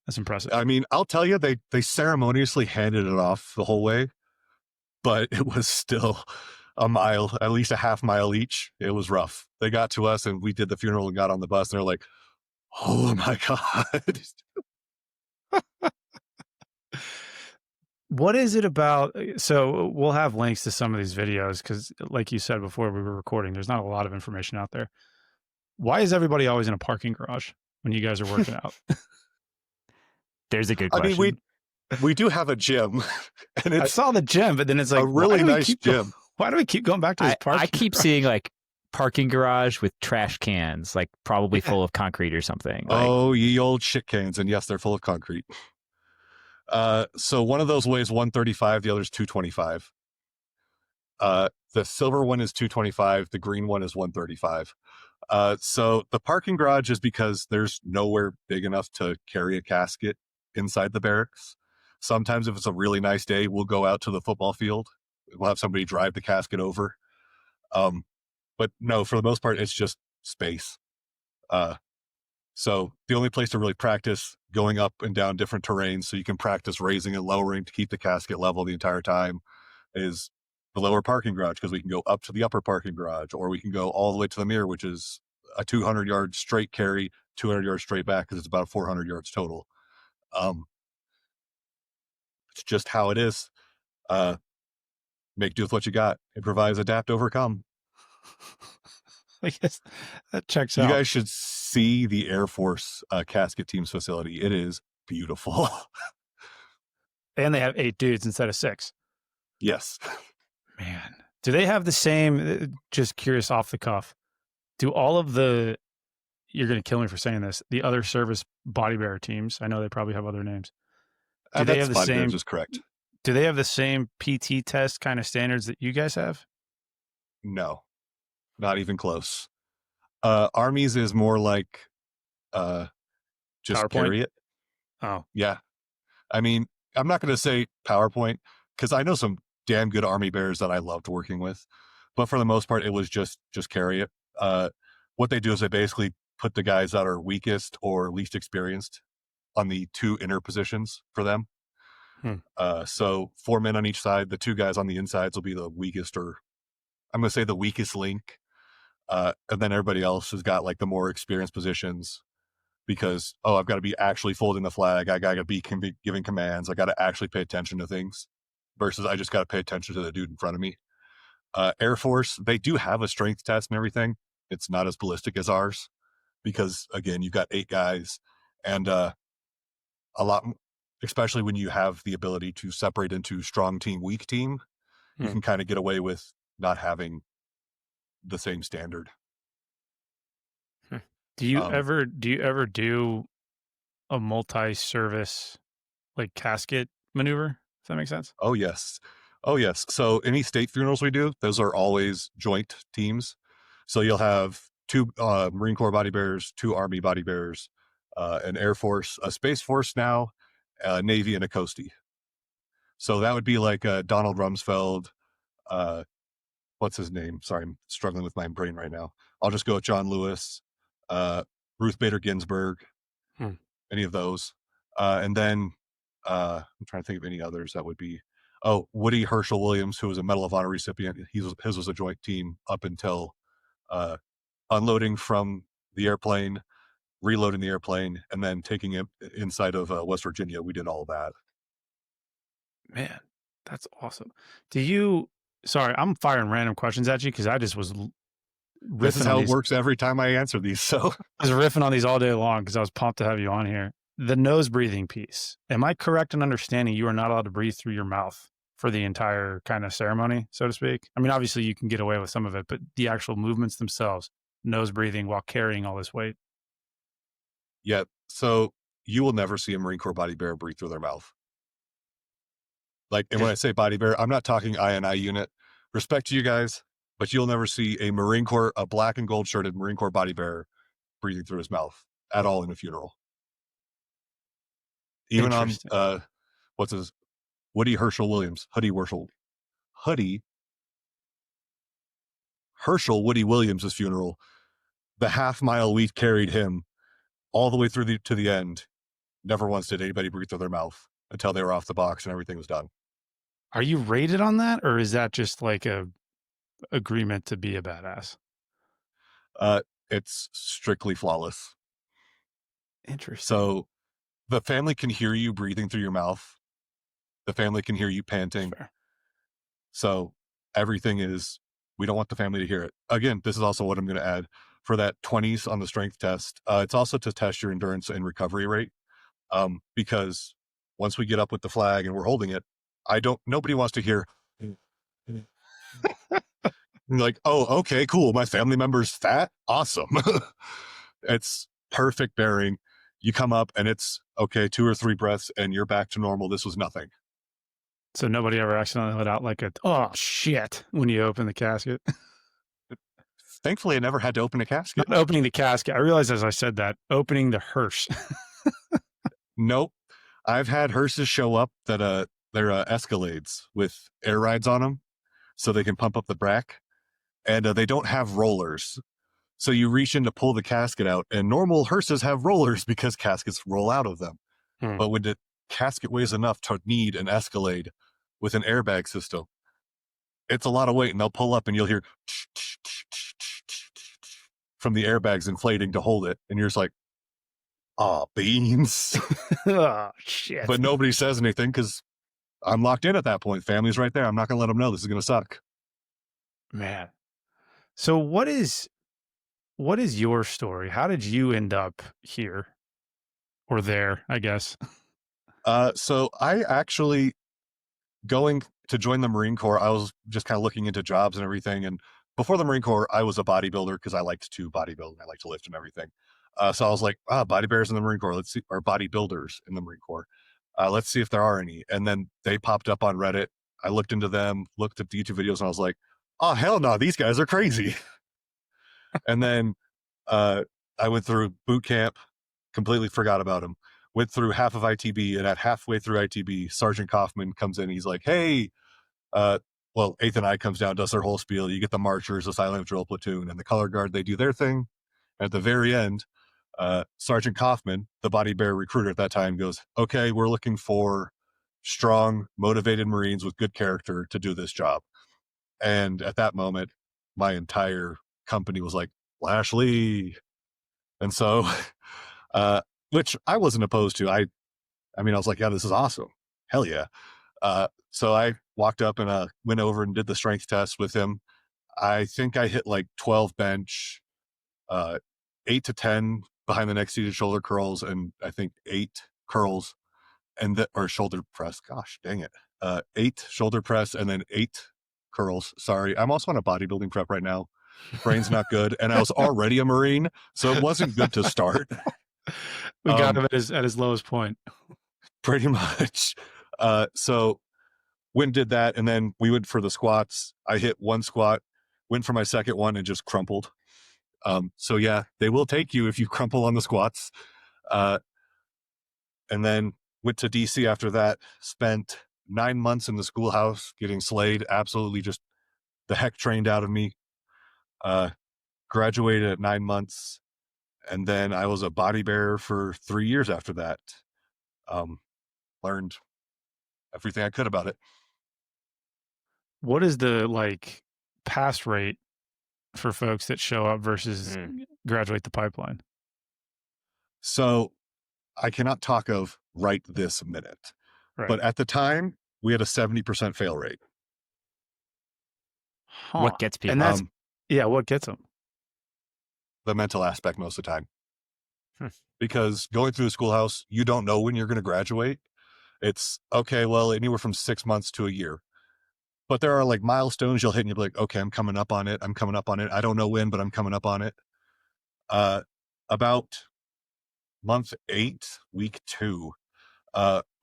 That's impressive. I mean, I'll tell you, they ceremoniously handed it off the whole way, but it was still a mile, at least a half mile each. It was rough. They got to us and we did the funeral and got on the bus and they're like, oh my God. What is it about? So we'll have links to some of these videos because like you said before we were recording, there's not a lot of information out there. Why is everybody always in a parking garage when you guys are working out? There's a good question. I mean, we do have a gym. And I saw the gym, but then it's like a really nice gym. Why do we keep going back to this parking I keep garage? seeing like parking garage with trash cans, like probably full of concrete or something. Like, oh, ye old shit cans. And yes, they're full of concrete. So one of those weighs 135, the other's 225. The silver one is 225, the green one is 135. So the parking garage is because there's nowhere big enough to carry a casket inside the barracks. Sometimes if it's a really nice day, we'll go out to the football field. We'll have somebody drive the casket over. But no, for the most part, it's just space. So the only place to really practice going up and down different terrains so you can practice raising and lowering to keep the casket level the entire time is the lower parking garage, because we can go up to the upper parking garage, or we can go all the way to the mirror, which is a 200-yard straight carry, 200 yards straight back, because it's about 400 yards total. It's just how it is. Make do with what you got. Improvise, adapt, overcome. I guess that checks You out. guys should see the Air Force casket team's facility. It is beautiful. And they have 8 dudes instead of 6. Yes. Man, do they have the same, just curious off the cuff, do all of the, you're going to kill me for saying this, the other service body bearer teams, I know they probably have other names, do they have the same, is correct. do they have the same PT test kind of standards that you guys have? No, not even close. Army's is more like just PowerPoint? carry it. Oh, Yeah. I mean, I'm not going to say PowerPoint because I know some damn good Army bears that I loved working with, but for the most part, it was just carry it. What they do is they basically put the guys that are weakest or least experienced on the 2 inner positions for them. So 4 men on each side. The 2 guys on the insides will be the weakest, or I'm going to say the weakest link. And then everybody else has got like the more experienced positions because, I've got to be actually folding the flag. I got to be giving commands. I got to actually pay attention to things versus I just got to pay attention to the dude in front of me. Air Force, they do have a strength test and everything. It's not as ballistic as ours because, again, you've got 8 guys and a lot, especially when you have the ability to separate into strong team, weak team, you can kind of get away with not having the same standard. Do you ever do a multi-service like casket maneuver? Does that make sense? Oh, yes. Oh, yes. So any state funerals we do, those are always joint teams. So you'll have 2 Marine Corps body bearers, 2 Army body bearers, an Air Force, a Space Force now, a Navy, and a Coastie. So that would be like Donald Rumsfeld. What's his name? Sorry, I'm struggling with my brain right now. I'll just go with John Lewis, Ruth Bader Ginsburg, any of those. And then I'm trying to think of any others that would be. Oh, Woody Herschel Williams, who was a Medal of Honor recipient. His was a joint team up until unloading from the airplane, reloading the airplane, and then taking it inside of West Virginia. We did all of that. Man, that's awesome. Sorry, I'm firing random questions at you because I just was This is how it works every time I answer these. So I was riffing on these all day long because I was pumped to have you on here. The nose breathing piece. Am I correct in understanding you are not allowed to breathe through your mouth for the entire kind of ceremony, so to speak? I mean, obviously you can get away with some of it, but the actual movements themselves, nose breathing while carrying all this weight. yeah, so you will never see a Marine Corps body bearer breathe through their mouth. Like, and when I say body bearer, I'm not talking I unit. Respect to you guys, but you'll never see a black and gold shirted Marine Corps body bearer breathing through his mouth at all in a funeral. Even on what's his Woody Herschel Williams, Herschel Woody Williams' funeral. The half-mile we carried him all the way through to the end. Never once did anybody breathe through their mouth until they were off the box and everything was done. Are you rated on that, or is that just like a agreement to be a badass? It's strictly flawless. Interesting. So the family can hear you breathing through your mouth. The family can hear you panting. Fair. So everything is, we don't want the family to hear it. Again, this is also what I'm going to add for that 20s on the strength test. It's also to test your endurance and recovery rate. Because once we get up with the flag and we're holding it, nobody wants to hear like, oh, okay, cool. My family member's fat. Awesome. It's perfect bearing. You come up and it's okay, 2 or 3 breaths and you're back to normal. This was nothing. So nobody ever accidentally let out like oh shit when you open the casket? Thankfully, I never had to open a casket. Not opening the casket. I realized as I said that, opening the hearse. Nope. I've had hearses show up that they're Escalades with air rides on them so they can pump up the brack. And they don't have rollers. So you reach in to pull the casket out, and normal hearses have rollers because caskets roll out of them. But when the casket weighs enough to need an Escalade with an airbag system, it's a lot of weight, and they'll pull up and you'll hear from the airbags inflating to hold it. And you're just like, beans. Oh, shit. But nobody says anything because I'm locked in at that point. Family's right there. I'm not going to let them know this is going to suck. Man. So what is your story? How did you end up here or there, I guess? So I actually, going to join the Marine Corps, I was just kind of looking into jobs and everything. And before the Marine Corps, I was a bodybuilder because I liked to bodybuild and I like to lift and everything. So I was like, body bears in the Marine Corps. Let's see, or bodybuilders in the Marine Corps. Let's see if there are any. And then they popped up on Reddit. I looked into them, looked at the YouTube videos, and I was like, oh, hell no, these guys are crazy. And then I went through boot camp, completely forgot about them. Went through half of ITB, and at halfway through ITB, Sergeant Kaufman comes in. He's like, hey, 8th and I comes down, does their whole spiel. You get the marchers, the silent drill platoon, and the color guard. They do their thing. At the very end, Sergeant Kaufman, the body bearer recruiter at that time, goes, okay, we're looking for strong, motivated Marines with good character to do this job. And at that moment, my entire company was like, Lashley. And so, which I wasn't opposed to. I mean, I was like, yeah, this is awesome. Hell yeah. So I walked up and went over and did the strength test with him. I think I hit like 12 bench, 8 to 10 behind the neck seated shoulder curls, and I think 8 curls or shoulder press. Gosh, dang it. 8 shoulder press and then 8 curls. Sorry. I'm also on a bodybuilding prep right now. Brain's not good. And I was already a Marine, so it wasn't good to start. We got him at his lowest point. Pretty much. So went and did that, and then we went for the squats. I hit one squat, went for my second one, and just crumpled. So yeah, they will take you if you crumple on the squats. And then went to DC after that, spent 9 months in the schoolhouse getting slayed, absolutely just the heck trained out of me. Graduated at 9 months, and then I was a body bearer for 3 years after that. Learned everything I could about it. What is the pass rate for folks that show up versus graduate the pipeline? So I cannot talk of right this minute, but at the time we had a 70% fail rate. Huh. What gets people? And that's what gets them? The mental aspect most of the time. Because going through the schoolhouse, you don't know when you're going to graduate. It's okay, well, anywhere from 6 months to a year. But there are like milestones you'll hit and you'll be like, okay, I'm coming up on it. I don't know when, but I'm coming up on it. About month 8, week 2,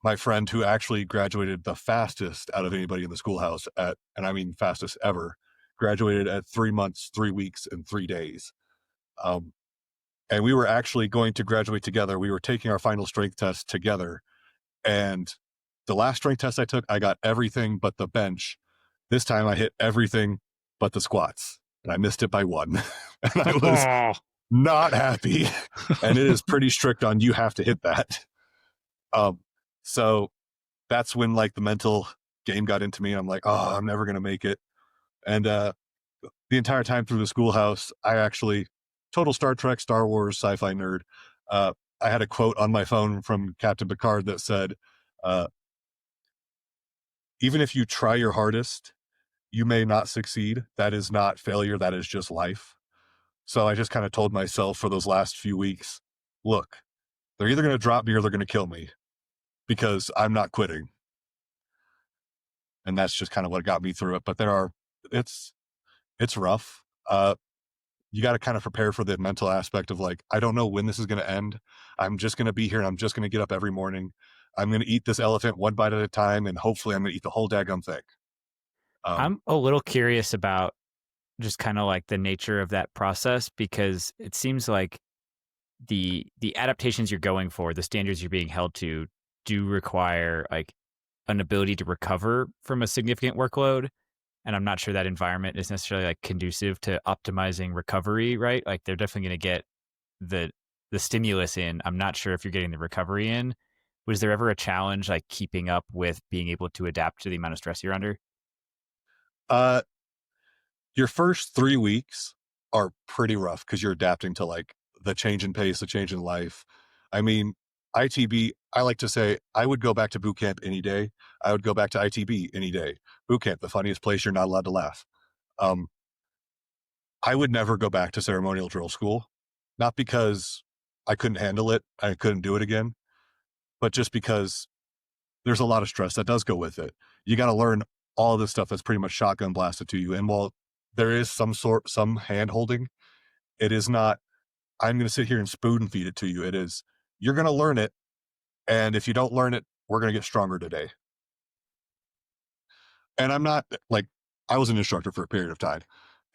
my friend who actually graduated the fastest out of anybody in the schoolhouse and I mean fastest ever, graduated at 3 months, 3 weeks, and 3 days. And we were actually going to graduate together. We were taking our final strength test together. And the last strength test I took, I got everything but the bench. This time I hit everything but the squats. And I missed it by 1. And I was not happy. And it is pretty strict on you have to hit that. So that's when the mental game got into me. I'm like, oh, I'm never going to make it. And the entire time through the schoolhouse, I actually, total Star Trek, Star Wars, sci-fi nerd. I had a quote on my phone from Captain Picard that said, even if you try your hardest, you may not succeed. That is not failure. That is just life. So I just kind of told myself for those last few weeks, look, they're either going to drop me or they're going to kill me because I'm not quitting. And that's just kind of what got me through it. But it's rough. You got to kind of prepare for the mental aspect of I don't know when this is going to end. I'm just going to be here and I'm just going to get up every morning. I'm going to eat this elephant one bite at a time. And hopefully I'm going to eat the whole daggum thing. I'm a little curious about just kind of the nature of that process, because it seems like the adaptations you're going for, the standards you're being held to, do require an ability to recover from a significant workload. And I'm not sure that environment is necessarily conducive to optimizing recovery, right? They're definitely going to get the stimulus in. I'm not sure if you're getting the recovery in. Was there ever a challenge keeping up with being able to adapt to the amount of stress you're under? Your first 3 weeks are pretty rough because you're adapting to the change in pace, the change in life. I mean, ITB, I like to say I would go back to boot camp any day. I would go back to ITB any day. Boot camp, the funniest place you're not allowed to laugh. I would never go back to ceremonial drill school, not because I couldn't handle it, I couldn't do it again, but just because there's a lot of stress that does go with it. You got to learn all of this stuff that's pretty much shotgun blasted to you. And while there is some hand holding, it is not, I'm going to sit here and spoon feed it to you. It is, you're going to learn it. And if you don't learn it, we're going to get stronger today. And I'm not I was an instructor for a period of time,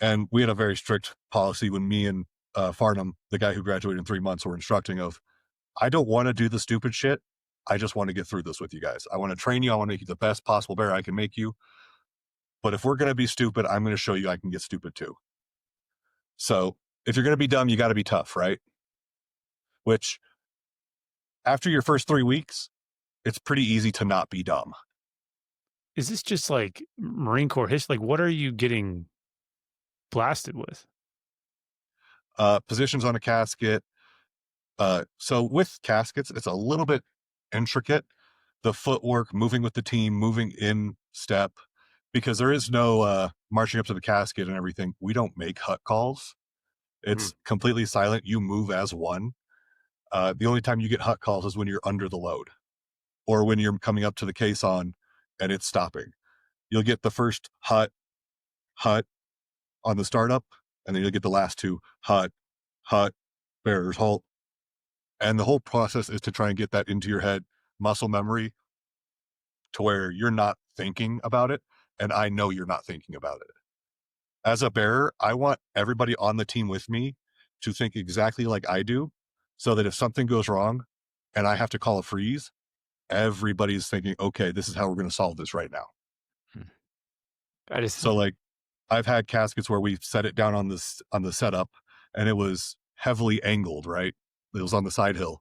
and we had a very strict policy when me and Farnham, the guy who graduated in 3 months, were instructing of, I don't want to do the stupid shit. I just want to get through this with you guys. I want to train you. I want to make you the best possible bear I can make you. But if we're going to be stupid, I'm going to show you I can get stupid too. So if you're going to be dumb, you got to be tough, right? Which after your first 3 weeks, it's pretty easy to not be dumb. Is this just like Marine Corps history? Like, what are you getting blasted with? Positions on a casket. So with caskets, it's a little bit intricate. The footwork, moving with the team, moving in step, because there is no marching up to the casket and everything. We don't make hut calls. It's completely silent. You move as one. The only time you get hut calls is when you're under the load or when you're coming up to the caisson and it's stopping. You'll get the first hut on the startup, and then you'll get the last two hut, bearers, halt. And the whole process is to try and get that into your head, muscle memory, to where you're not thinking about it. And I know you're not thinking about it. As a bearer, I want everybody on the team with me to think exactly like I do, so that if something goes wrong and I have to call a freeze, everybody's thinking, okay, this is how we're going to solve this right now. So like, I've had caskets where we've set it down on the setup, and it was heavily angled, right? It was on the side hill,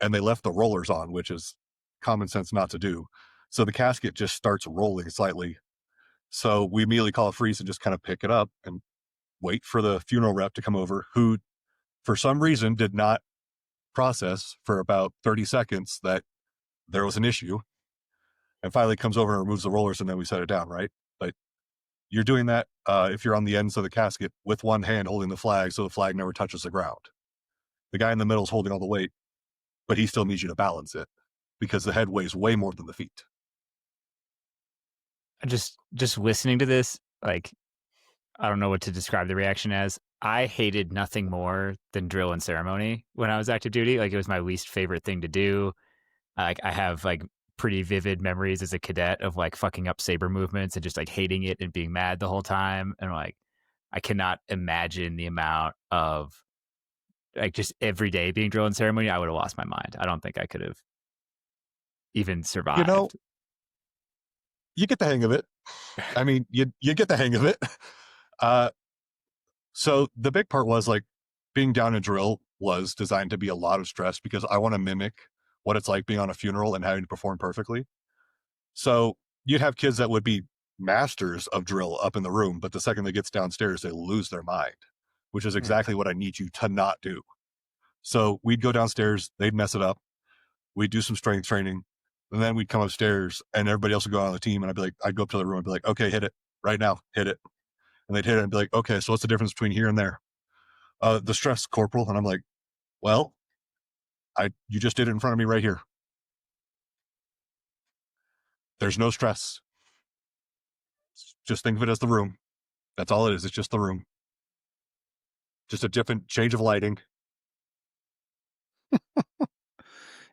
and they left the rollers on, which is common sense not to do. So the casket just starts rolling slightly. So we immediately call a freeze and just kind of pick it up and wait for the funeral rep to come over, who for some reason did not process for about 30 seconds that there was an issue, and finally comes over and removes the rollers, and then we set it down, right? But you're doing that if you're on the ends of the casket with one hand holding the flag, so the flag never touches the ground. The guy in the middle is holding all the weight, but he still needs you to balance it because the head weighs way more than the feet. Just listening to this, like, I don't know what to describe the reaction as. I hated nothing more than drill and ceremony when I was active duty. Like, it was my least favorite thing to do. Like, I have like pretty vivid memories as a cadet of like fucking up saber movements and just like hating it and being mad the whole time. And like, I cannot imagine the amount of like just every day being drill and ceremony. I would have lost my mind. I don't think I could have even survived. You know, you get the hang of it. I mean, you get the hang of it. So the big part was like being down in drill was designed to be a lot of stress because I want to mimic what it's like being on a funeral and having to perform perfectly. So you'd have kids that would be masters of drill up in the room, but the second they get downstairs, they lose their mind, which is exactly what I need you to not do. So we'd go downstairs, they'd mess it up. We'd do some strength training, and then we'd come upstairs and everybody else would go on the team. And I'd go up to the room and be like, okay, hit it right now, hit it. And they'd hit it and be like, okay, so what's the difference between here and there? The stress, corporal. And I'm like, well, you just did it in front of me right here. There's no stress. Just think of it as the room. That's all it is. It's just the room. Just a different change of lighting.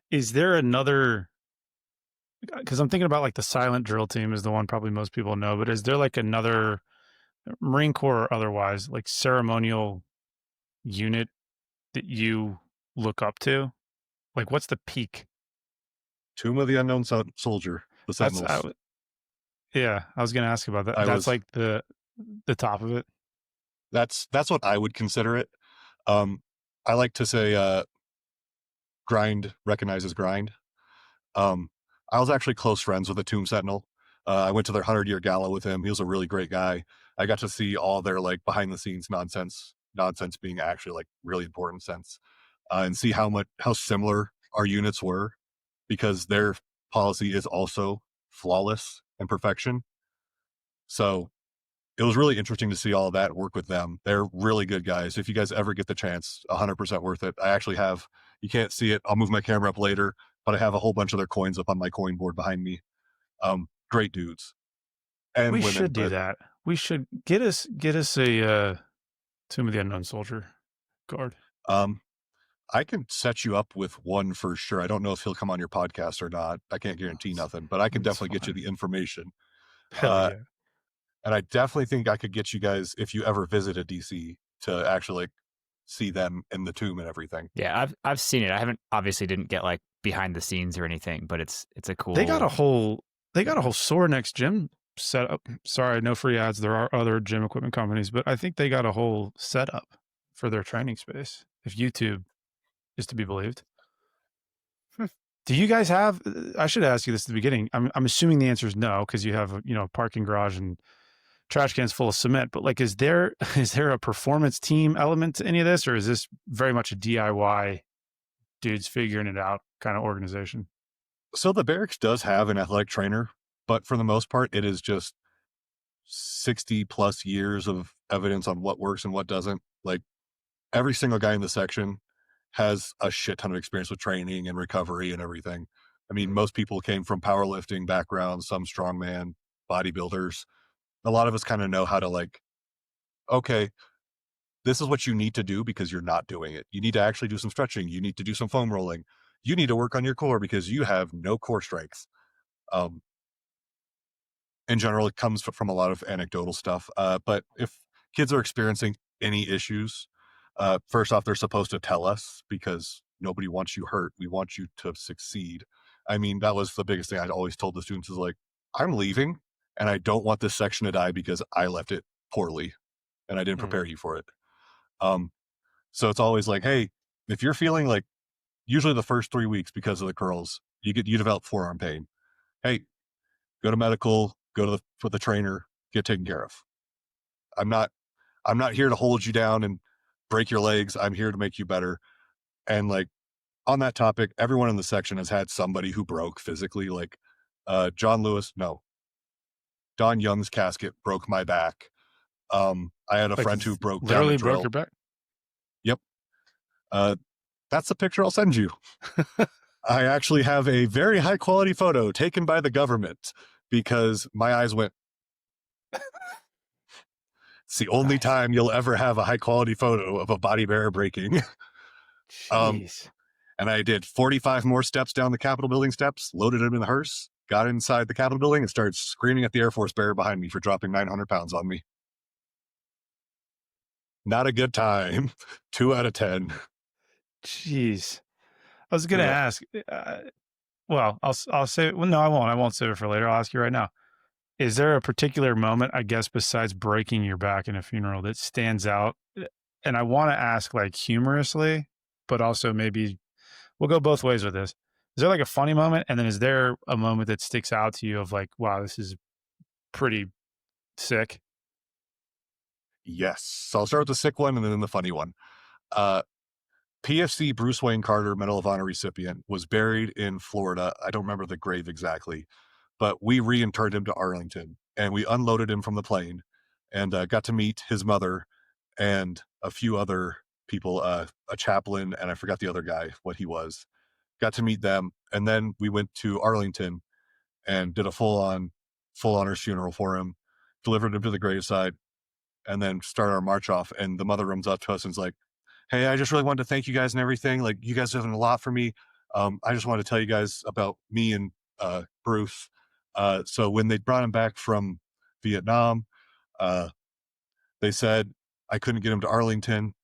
Is there another? Because I'm thinking about like the silent drill team is the one probably most people know, but is there like another Marine Corps or otherwise like ceremonial unit that you look up to? Like, what's the peak? Tomb of the Unknown Soldier, the Sentinels. Yeah, I was going to ask about that. That's like the top of it. That's what I would consider it. I like to say grind recognizes grind. I was actually close friends with a Tomb Sentinel. I went to their 100-year gala with him. He was a really great guy. I got to see all their like behind the scenes nonsense being actually like really important sense, and see how similar our units were, because their policy is also flawless and perfection. So it was really interesting to see all of that, work with them. They're really good guys. If you guys ever get the chance, 100% worth it. I actually have, you can't see it, I'll move my camera up later, but I have a whole bunch of their coins up on my coin board behind me. Great dudes. And we women, should do that. We should get us a Tomb of the Unknown Soldier guard. I can set you up with one for sure. I don't know if he'll come on your podcast or not. I can't guarantee nothing, but I can definitely get you the information. Hell yeah. And I definitely think I could get you guys, if you ever visited DC, to actually like see them in the tomb and everything. Yeah, I've seen it. I haven't obviously didn't get like behind the scenes or anything, but it's a cool. They got a whole Sorinex gym set up. Sorry, no free ads. There are other gym equipment companies, but I think they got a whole setup for their training space. If YouTube is to be believed. Do you guys have? I should ask you this at the beginning. I'm assuming the answer is no because you have a parking garage and trash cans full of cement. But like, is there a performance team element to any of this, or is this very much a DIY dudes figuring it out kind of organization? So the barracks does have an athletic trainer, but for the most part, it is just 60 plus years of evidence on what works and what doesn't. Like every single guy in the section has a shit ton of experience with training and recovery and everything. I mean, most people came from powerlifting backgrounds, some strongman, bodybuilders. A lot of us kind of know how to like, okay, this is what you need to do because you're not doing it. You need to actually do some stretching. You need to do some foam rolling. You need to work on your core because you have no core strength. In general, it comes from a lot of anecdotal stuff. But if kids are experiencing any issues, first off, they're supposed to tell us because nobody wants you hurt. We want you to succeed. I mean, that was the biggest thing I always told the students is like, I'm leaving and I don't want this section to die because I left it poorly and I didn't prepare you for it. So it's always like, hey, if you're feeling like usually the first 3 weeks because of the curls, you develop forearm pain. Hey, go to medical, go to the trainer, get taken care of. I'm not here to hold you down and break your legs. I'm here to make you better. And like on that topic, everyone in the section has had somebody who broke physically. Like Don Young's casket broke my back. I had a friend who broke down literally a drill. broke your back. Yep. That's the picture I'll send you. I actually have a very high quality photo taken by the government because my eyes went. It's the only time you'll ever have a high quality photo of a body bearer breaking. Jeez. And I did 45 more steps down the Capitol building steps, loaded him in the hearse, got inside the Capitol building and started screaming at the Air Force bearer behind me for dropping 900 pounds on me. Not a good time. 2 out of 10. Jeez. I was going to ask, well, I'll say, well, no, I won't. I won't save it for later. I'll ask you right now. Is there a particular moment, I guess, besides breaking your back in a funeral that stands out? And I want to ask like humorously, but also maybe we'll go both ways with this. Is there like a funny moment? And then is there a moment that sticks out to you of like, wow, this is pretty sick? Yes. So I'll start with the sick one and then the funny one. PFC Bruce Wayne Carter Medal of Honor recipient was buried in Florida. I don't remember the grave exactly, but we reinterred him to Arlington and we unloaded him from the plane and got to meet his mother and a few other people, a chaplain, and I forgot the other guy, what he was. Got to meet them. And then we went to Arlington and did a full honors funeral for him, delivered him to the graveside, and then started our march off. And the mother runs up to us and is like, hey, I just really wanted to thank you guys and everything. Like, you guys have done a lot for me. I just wanted to tell you guys about me and Bruce. So when they brought him back from Vietnam, they said I couldn't get him to Arlington.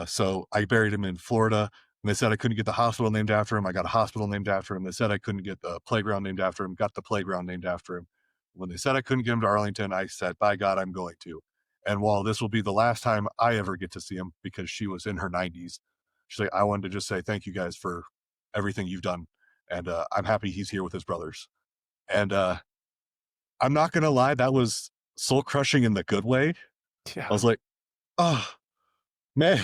So I buried him in Florida. And they said I couldn't get the hospital named after him. I got a hospital named after him. They said I couldn't get the playground named after him. Got the playground named after him. When they said I couldn't get him to Arlington, I said, by God, I'm going to. And while this will be the last time I ever get to see him because she was in her 90s, she's like, I wanted to just say thank you guys for everything you've done. And I'm happy he's here with his brothers. And I'm not going to lie, that was soul crushing in the good way. Yeah. I was like, oh, man,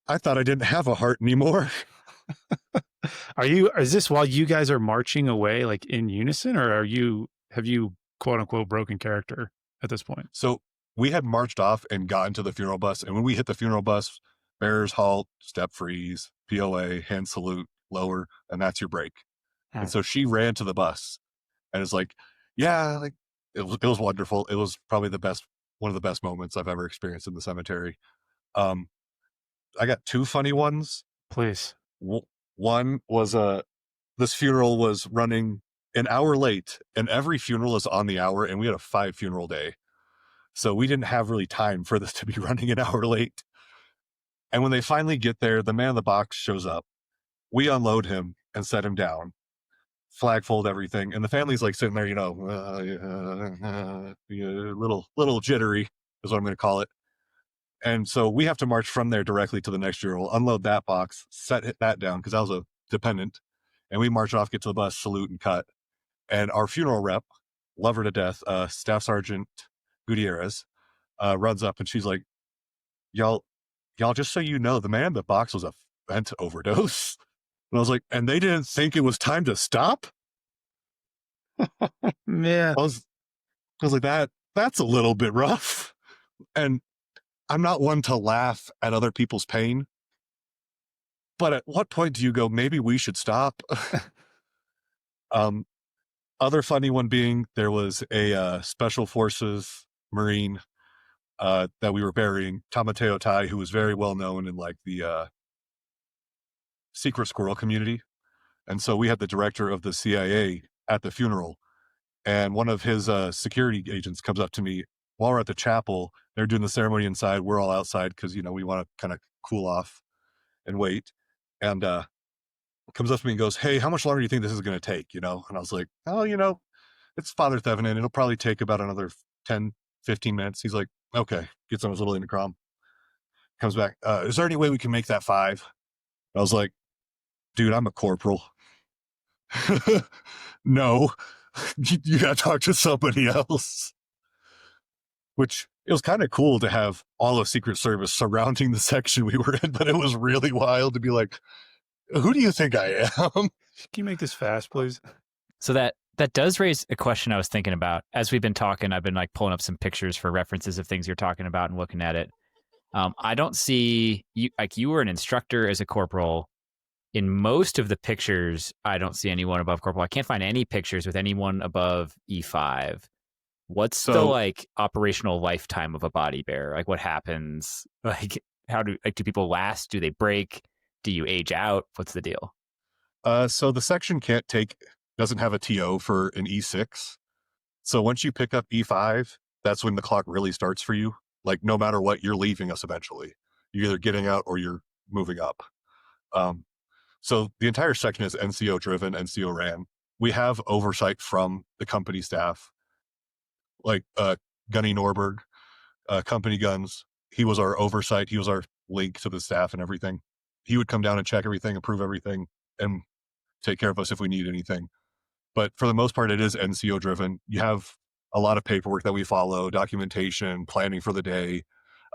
I thought I didn't have a heart anymore. Is this while you guys are marching away like in unison, or have you quote unquote broken character at this point? So we had marched off and gotten to the funeral bus. And when we hit the funeral bus, bearers halt, step freeze, POA, hand salute, lower, and that's your break. And so she ran to the bus and is like, yeah, like it was wonderful. It was probably one of the best moments I've ever experienced in the cemetery. I got 2 funny ones. Please. One was this funeral was running an hour late, and every funeral is on the hour, and we had a 5 funeral day. So we didn't have really time for this to be running an hour late. And when they finally get there, the man in the box shows up. We unload him and set him down, flag fold everything. And the family's like sitting there, little jittery is what I'm going to call it. And so we have to march from there directly to the next funeral, unload that box, set that down, because that was a dependent. And we march off, get to the bus, salute, and cut. And our funeral rep, love her to death, Staff Sergeant Gutierrez, runs up and she's like, y'all, just so you know, the man in the box was a fent overdose. And I was like, and they didn't think it was time to stop? Yeah. I was like, that's a little bit rough. And I'm not one to laugh at other people's pain. But at what point do you go, maybe we should stop? Other funny one being, there was a Special Forces Marine that we were burying, Tamateo Tai, who was very well known in like the secret squirrel community. And so we had the director of the CIA at the funeral. And one of his security agents comes up to me while we're at the chapel. They're doing the ceremony inside. We're all outside because, we want to kind of cool off and wait. And comes up to me and goes, hey, how much longer do you think this is going to take? And I was like, oh, it's Father Thevenin. It'll probably take about another 10, 15 minutes. He's like, okay, gets on his little intercom. Comes back. Is there any way we can make that 5? I was like, dude, I'm a corporal. No, you got to talk to somebody else. Which, it was kind of cool to have all of Secret Service surrounding the section we were in, but it was really wild to be like, who do you think I am? Can you make this fast, please? So that does raise a question I was thinking about. As we've been talking, I've been like pulling up some pictures for references of things you're talking about and looking at it. I don't see you, like you were an instructor as a corporal. In most of the pictures, I don't see anyone above corporal. I can't find any pictures with anyone above E5. What's the like operational lifetime of a body bearer? Like what happens? Like do people last? Do they break? Do you age out? What's the deal? So the section doesn't have a TO for an E6. So once you pick up E5, that's when the clock really starts for you. Like no matter what, you're leaving us eventually. You're either getting out or you're moving up. So the entire section is NCO driven, NCO ran. We have oversight from the company staff, like Gunny Norberg, company guns. He was our oversight. He was our link to the staff and everything. He would come down and check everything, approve everything, and take care of us if we need anything. But for the most part, it is NCO driven. You have a lot of paperwork that we follow, documentation, planning for the day.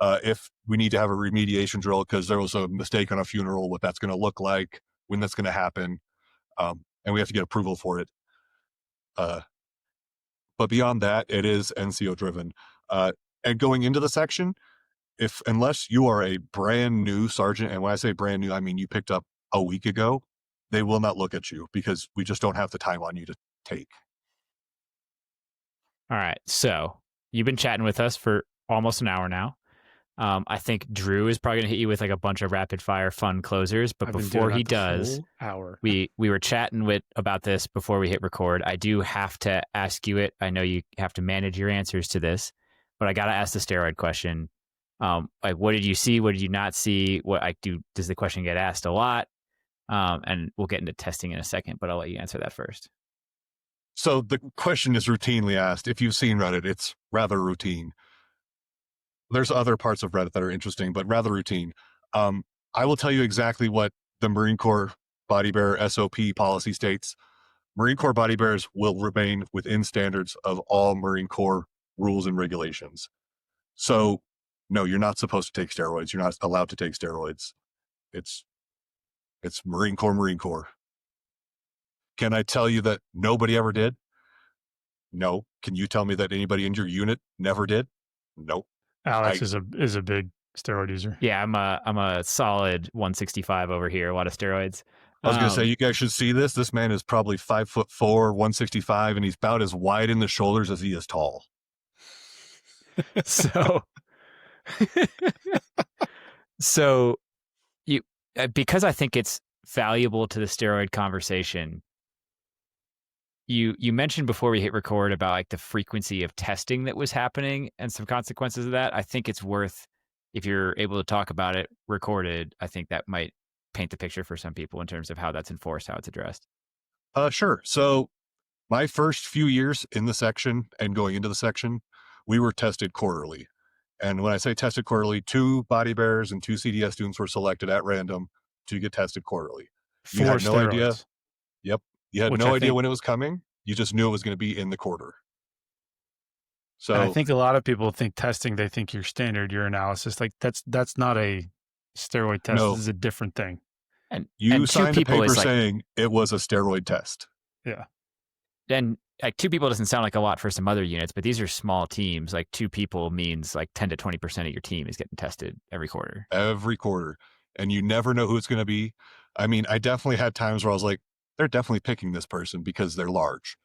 If we need to have a remediation drill because there was a mistake on a funeral, what that's going to look like, when that's going to happen, and we have to get approval for it. But beyond that, it is NCO driven. And going into the section, unless you are a brand new sergeant, and when I say brand new, I mean you picked up a week ago, they will not look at you because we just don't have the time on you to take. All right. So you've been chatting with us for almost an hour now. I think Drew is probably going to hit you with like a bunch of rapid fire fun closers, but before he does, we were chatting about this before we hit record. I do have to ask you it. I know you have to manage your answers to this, but I got to ask the steroid question. Like, what did you see? What did you not see? Does the question get asked a lot? And we'll get into testing in a second, but I'll let you answer that first. So the question is routinely asked. If you've seen Reddit, it's rather routine. There's other parts of Reddit that are interesting, but rather routine. I will tell you exactly what the Marine Corps Body Bearer SOP policy states. Marine Corps body bearers will remain within standards of all Marine Corps rules and regulations. So, no, you're not supposed to take steroids. You're not allowed to take steroids. It's Marine Corps. Can I tell you that nobody ever did? No. Can you tell me that anybody in your unit never did? Nope. Alex is a big steroid user. Yeah, I'm a solid 165 over here. A lot of steroids. I was going to say, you guys should see this. This man is probably 5'4", 165, and he's about as wide in the shoulders as he is tall. So you, because I think it's valuable to the steroid conversation. You mentioned before we hit record about like the frequency of testing that was happening and some consequences of that. I think it's worth, if you're able to talk about it recorded, I think that might paint the picture for some people in terms of how that's enforced, how it's addressed. Sure. So my first few years in the section and going into the section, we were tested quarterly. And when I say tested quarterly, 2 body bearers and 2 CDS students were selected at random to get tested quarterly. You For had no idea. steroids. Yep. You had Which no I idea think- when it was coming. You just knew it was going to be in the quarter. So And I think a lot of people think testing, they think your standard urinalysis, like that's not a steroid test. No. This is a different thing. And you and two signed a people paper is like, saying it was a steroid test. Yeah. and like 2 people doesn't sound like a lot for some other units, but these are small teams. Like 2 people means like 10 to 20% of your team is getting tested every quarter. Every quarter. And you never know who it's going to be. I mean, I definitely had times where I was like, they're definitely picking this person because they're large.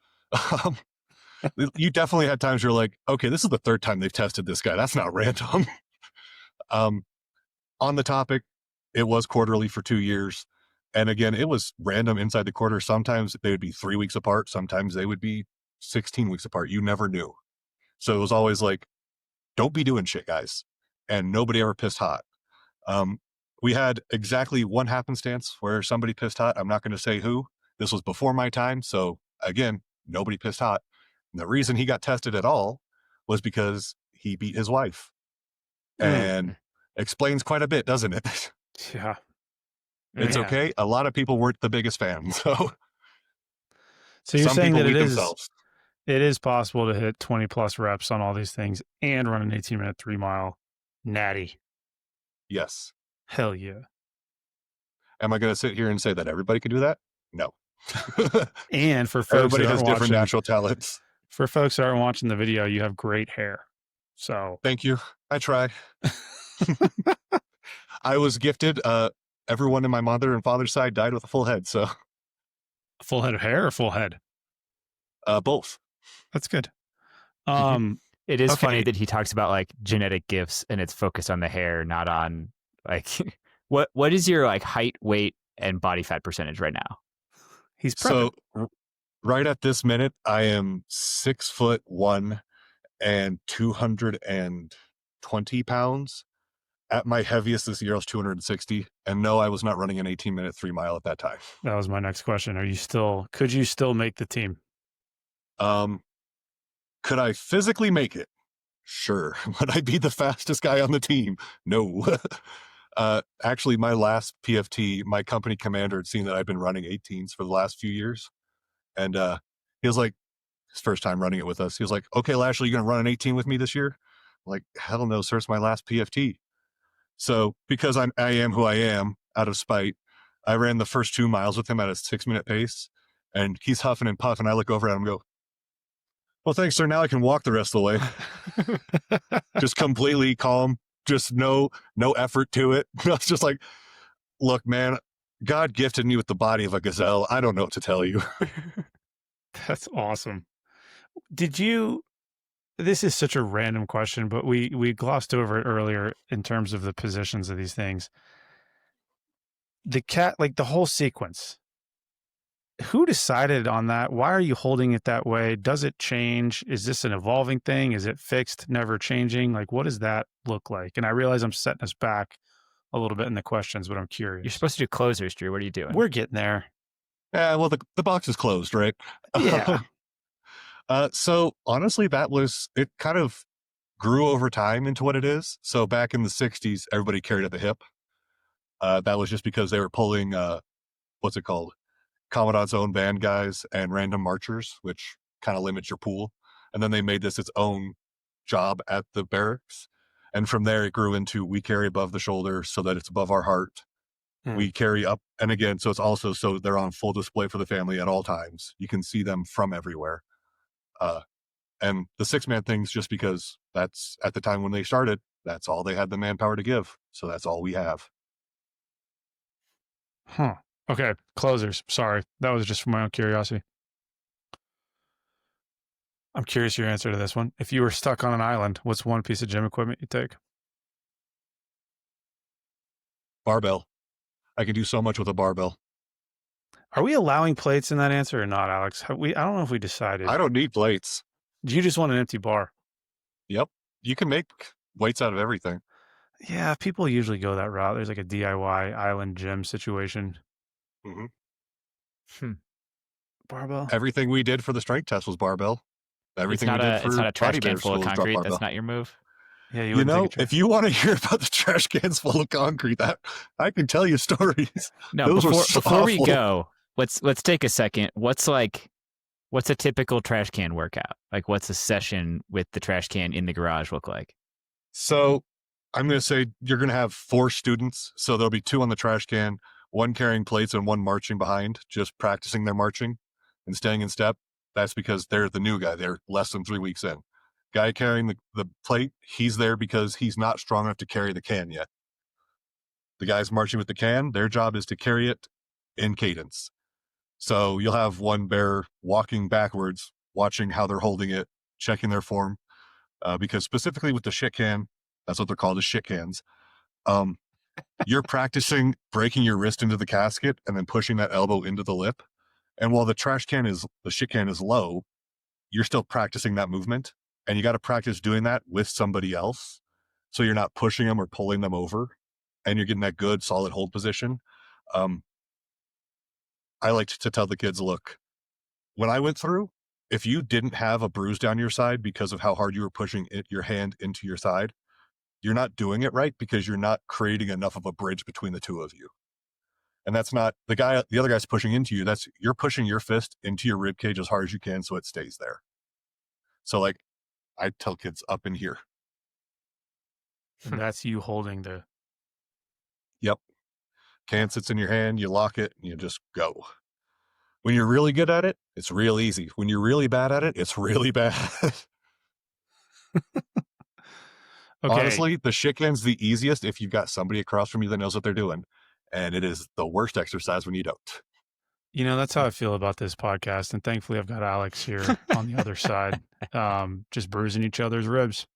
You definitely had times where you're like, okay, this is the 3rd time they've tested this guy. That's not random. On the topic, it was quarterly for 2 years. And again, it was random inside the quarter. Sometimes they would be 3 weeks apart. Sometimes they would be 16 weeks apart. You never knew. So it was always like, don't be doing shit, guys. And nobody ever pissed hot. We had exactly one happenstance where somebody pissed hot. I'm not going to say who. This was before my time. So again, nobody pissed hot. And the reason he got tested at all was because he beat his wife. And explains quite a bit, doesn't it? Yeah. It's Man. okay. A lot of people weren't the biggest fans. So So you're some saying people that beat themselves. it is possible to hit 20 plus reps on all these things and run an 18-minute 3-mile natty. Yes. Hell yeah. Am I going to sit here and say that everybody can do that? No. And for folks Everybody that has aren't different watching, natural talents. for folks that aren't watching the video, you have great hair. So Thank you. I try. I was gifted. Everyone in my mother and father's side died with a full head. So full head of hair or full head? both. That's good. It is Okay. funny that he talks about like genetic gifts and it's focused on the hair, not on like what is your like height, weight, and body fat percentage right now? He's prepping. So right at this minute, I am 6'1" and 220 pounds. At my heaviest this year, I was 260. And no, I was not running an 18-minute 3-mile at that time. That was my next question. Could you still make the team? Could I physically make it? Sure. Would I be the fastest guy on the team? No. Actually, my last PFT, my company commander had seen that I've been running 18s for the last few years. And he was like, his first time running it with us, he was like, okay, Lashley, you going to run an 18 with me this year? I'm like, hell no, sir, it's my last PFT. So because I am who I am, out of spite, I ran the first 2 miles with him at a 6-minute pace. And he's huffing and puffing. I look over at him and go, well, thanks, sir. Now I can walk the rest of the way. Just completely calm. Just no effort to it. I was just like, look, man, God gifted me with the body of a gazelle. I don't know what to tell you. That's awesome. This is such a random question, but we glossed over it earlier in terms of the positions of these things. Like the whole sequence. Who decided on that? Why are you holding it that way? Does it change? Is this an evolving thing? Is it fixed, never changing? Like, what does that look like? And I realize I'm setting us back a little bit in the questions, but I'm curious. You're supposed to do closers, Drew. What are you doing? We're getting there. Yeah, well, the box is closed, right? Yeah. So honestly, it kind of grew over time into what it is. So back in the 60s, everybody carried at the hip. That was just because they were pulling, what's it called? Commandant's own band guys and random marchers, which kind of limits your pool. And then they made this its own job at the barracks. And from there, it grew into we carry above the shoulder so that it's above our heart. We carry up. And again, so it's also so they're on full display for the family at all times. You can see them from everywhere. And the 6-man thing's just because that's at the time when they started, that's all they had the manpower to give. So that's all we have. Huh. Okay. Closers. Sorry. That was just from my own curiosity. I'm curious your answer to this one. If you were stuck on an island, what's one piece of gym equipment you take? Barbell. I can do so much with a barbell. Are we allowing plates in that answer or not, Alex? I don't know if we decided. I don't need plates. You just want an empty bar. Yep. You can make weights out of everything. Yeah, people usually go that route. There's like a DIY island gym situation. Mm-hmm. Barbell. Everything we did for the strength test was barbell. Everything we did for it's not a trash body can builders full of was concrete. barbell. That's not your move. Yeah, you You wouldn't take know, a trash. if you want to hear about the trash cans full of concrete, that I can tell you stories. No, Those were before we awful. go, let's take a second. What's a typical trash can workout? Like, what's a session with the trash can in the garage look like? So I'm going to say you're going to have 4 students. So there'll be 2 on the trash can, 1 carrying plates and 1 marching behind, just practicing their marching and staying in step. That's because they're the new guy. They're less than 3 weeks in. Guy carrying the plate, he's there because he's not strong enough to carry the can yet. The guys marching with the can, their job is to carry it in cadence. So you'll have one bear walking backwards, watching how they're holding it, checking their form. Because specifically with the shit can, that's what they're called, the shit cans. You're practicing breaking your wrist into the casket and then pushing that elbow into the lip. And while the shit can is low, you're still practicing that movement. And you got to practice doing that with somebody else. So you're not pushing them or pulling them over and you're getting that good solid hold position. I like to tell the kids, look, when I went through, if you didn't have a bruise down your side because of how hard you were pushing your hand into your side, you're not doing it right because you're not creating enough of a bridge between the two of you. And that's not the other guy's pushing into you. You're pushing your fist into your rib cage as hard as you can so it stays there. So like I tell kids up in here. And that's you holding the. Yep. Can sits in your hand, you lock it, and you just go. When you're really good at it, it's real easy. When you're really bad at it, it's really bad. Okay. Honestly, the shit can's the easiest if you've got somebody across from you that knows what they're doing. And it is the worst exercise when you don't. You know, that's how I feel about this podcast. And thankfully, I've got Alex here on the other side, just bruising each other's ribs.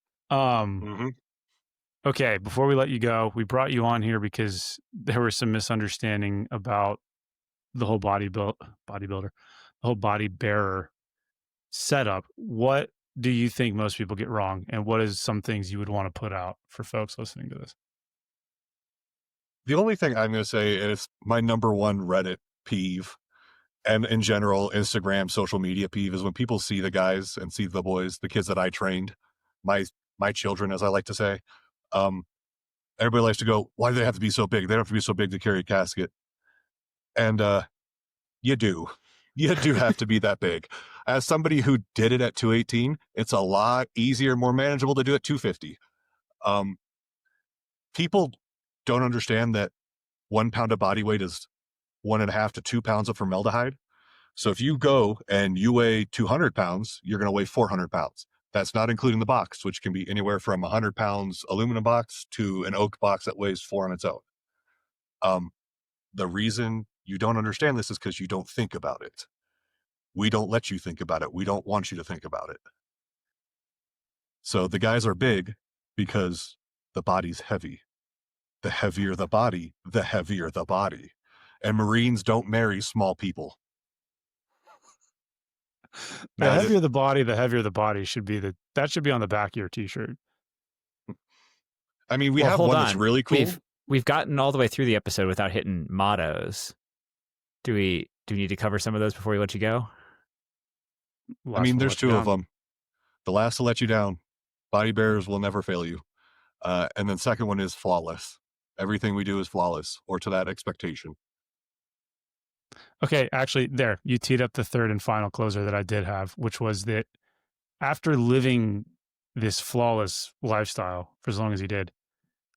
Okay, before we let you go, we brought you on here because there was some misunderstanding about the whole bodybuilder, the whole body bearer setup. What do you think most people get wrong? And what is some things you would want to put out for folks listening to this? The only thing I'm going to say is my number one Reddit peeve, and in general, Instagram, social media peeve, is when people see the guys and see the boys, the kids that I trained, my children, as I like to say. Everybody likes to go, why do they have to be so big? They don't have to be so big to carry a casket. And you do. You do have to be that big. As somebody who did it at 218, it's a lot easier, more manageable to do at 250. People don't understand that 1 pound of body weight is 1.5 to 2 pounds of formaldehyde. So if you go and you weigh 200 pounds, you're going to weigh 400 pounds. That's not including the box, which can be anywhere from 100 pounds aluminum box to an oak box that weighs 4 on its own. The reason you don't understand this is because you don't think about it. We don't let you think about it. We don't want you to think about it. So the guys are big because the body's heavy. The heavier the body, the heavier the body. And Marines don't marry small people. The heavier the body should be that should be on the back of your t-shirt. I mean, we have one that's really cool. We've gotten all the way through the episode without hitting mottos. Do we need to cover some of those before we let you go? I mean, there's 2 of them. The last to let you down. Body bearers will never fail you. And then second one is flawless. Everything we do is flawless, or to that expectation. Okay, actually, there, you teed up the third and final closer that I did have, which was that after living this flawless lifestyle for as long as you did,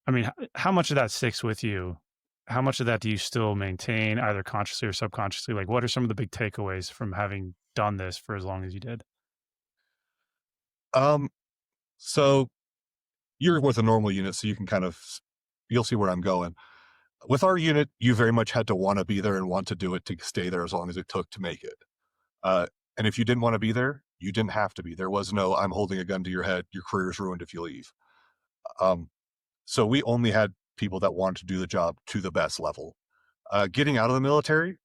I mean, how much of that sticks with you? How much of that do you still maintain, either consciously or subconsciously? Like, what are some of the big takeaways from having done this for as long as you did? So you're with a normal unit, so you can you'll see where I'm going. With our unit, you very much had to want to be there and want to do it to stay there as long as it took to make it. And if you didn't want to be there, you didn't have to be. There was no, I'm holding a gun to your head, your career's ruined if you leave. So we only had people that wanted to do the job to the best level. Getting out of the military,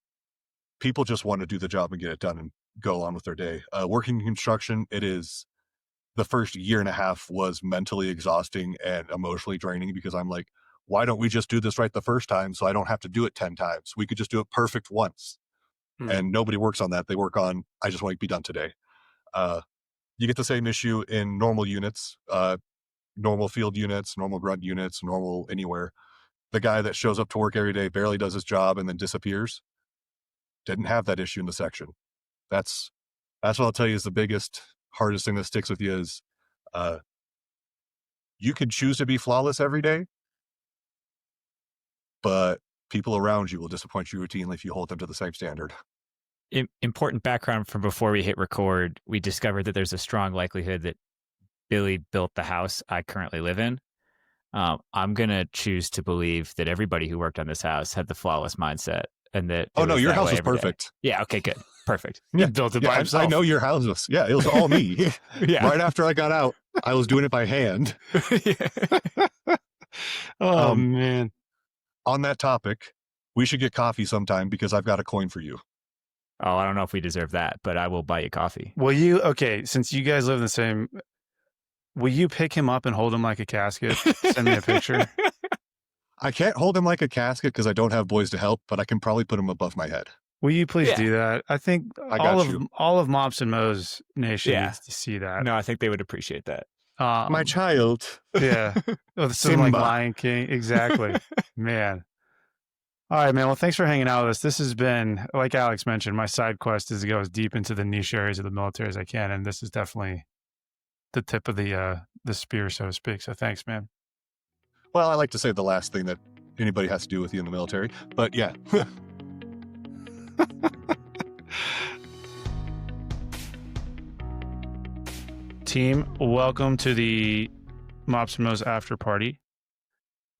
people just want to do the job and get it done and go on with their day. Working in construction, the first year and a half was mentally exhausting and emotionally draining because I'm like, why don't we just do this right the first time so I don't have to do it 10 times? We could just do it perfect once. And nobody works on that. They work on, I just want to be done today. You get the same issue in normal units. normal field units, normal grunt units, normal anywhere. The guy that shows up to work every day, barely does his job, and then disappears, didn't have that issue in the section. That's what I'll tell you is the biggest, hardest thing that sticks with you is you can choose to be flawless every day, but people around you will disappoint you routinely if you hold them to the same standard. Important background from before we hit record, we discovered that there's a strong likelihood that Billy built the house I currently live in. I'm going to choose to believe that everybody who worked on this house had the flawless mindset and that. Oh, no, your house is perfect. Yeah. Okay, good. Perfect. He built it by himself. I know your house was, it was all me. Yeah. Right after I got out, I was doing it by hand. Oh, man. On that topic, we should get coffee sometime because I've got a coin for you. Oh, I don't know if we deserve that, but I will buy you coffee. Since you guys live in the same, will you pick him up and hold him like a casket? Send me a picture. I can't hold him like a casket because I don't have boys to help, but I can probably put him above my head. Will you please do that? I think all of Mops and Mo's Nation needs to see that. No, I think they would appreciate that. My child. Yeah. Something like Lion King. Exactly. Man. All right, man. Well, thanks for hanging out with us. This has been, like Alex mentioned, my side quest is to go as deep into the niche areas of the military as I can. And this is definitely the tip of the spear, so to speak. So thanks, man. Well, I like to say the last thing that anybody has to do with you in the military, but yeah. Team, welcome to the Mops and Mo's after party.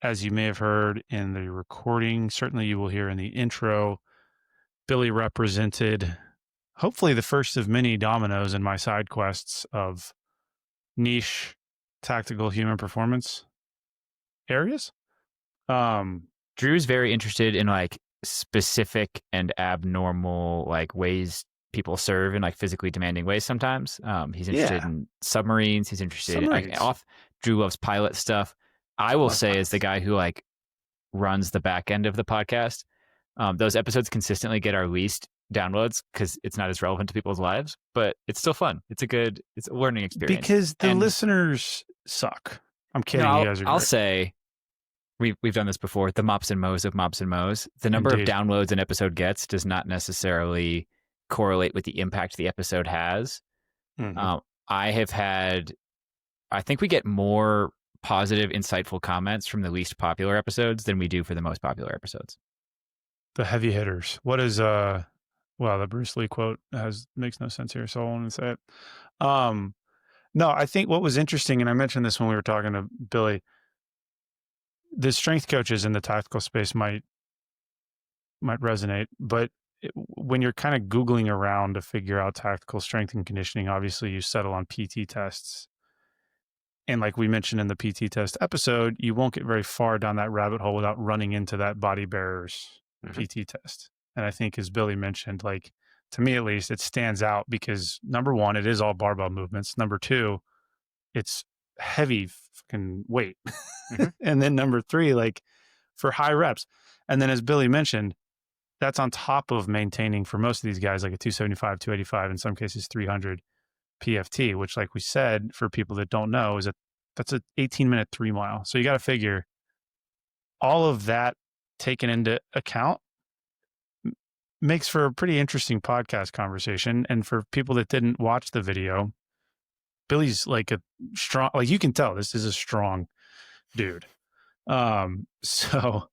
As you may have heard in the recording, certainly you will hear in the intro, Billy represented hopefully the first of many dominoes in my side quests of niche tactical human performance areas. Drew's very interested in like specific and abnormal like ways people serve in like physically demanding ways sometimes. He's interested in submarines. He's interested in Drew loves pilot stuff. I will say as the guy who like runs the back end of the podcast, those episodes consistently get our least downloads because it's not as relevant to people's lives, but it's still fun. It's a learning experience. Because the listeners suck. I'm kidding. No, you guys are I'll great. say we've done this before. The Mops and Mo's of Mops and Mo's. The number of downloads an episode gets does not necessarily correlate with the impact the episode has. Mm-hmm. I think we get more positive, insightful comments from the least popular episodes than we do for the most popular episodes. The heavy hitters. What is the Bruce Lee quote makes no sense here, so I won't say it. No, I think what was interesting, and I mentioned this when we were talking to Billy, the strength coaches in the tactical space might resonate, but when you're kind of Googling around to figure out tactical strength and conditioning, obviously you settle on PT tests. And like we mentioned in the PT test episode, you won't get very far down that rabbit hole without running into that body bearer's PT test. And I think, as Billy mentioned, like to me at least, it stands out because number one, it is all barbell movements. Number two, it's heavy fucking weight. And then number three, like for high reps. And then as Billy mentioned, that's on top of maintaining for most of these guys, like a 275, 285, in some cases 300 PFT, which like we said, for people that don't know, that's an 18-minute 3 mile. So you got to figure all of that taken into account makes for a pretty interesting podcast conversation. And for people that didn't watch the video, Billy's like a strong, like you can tell this is a strong dude. So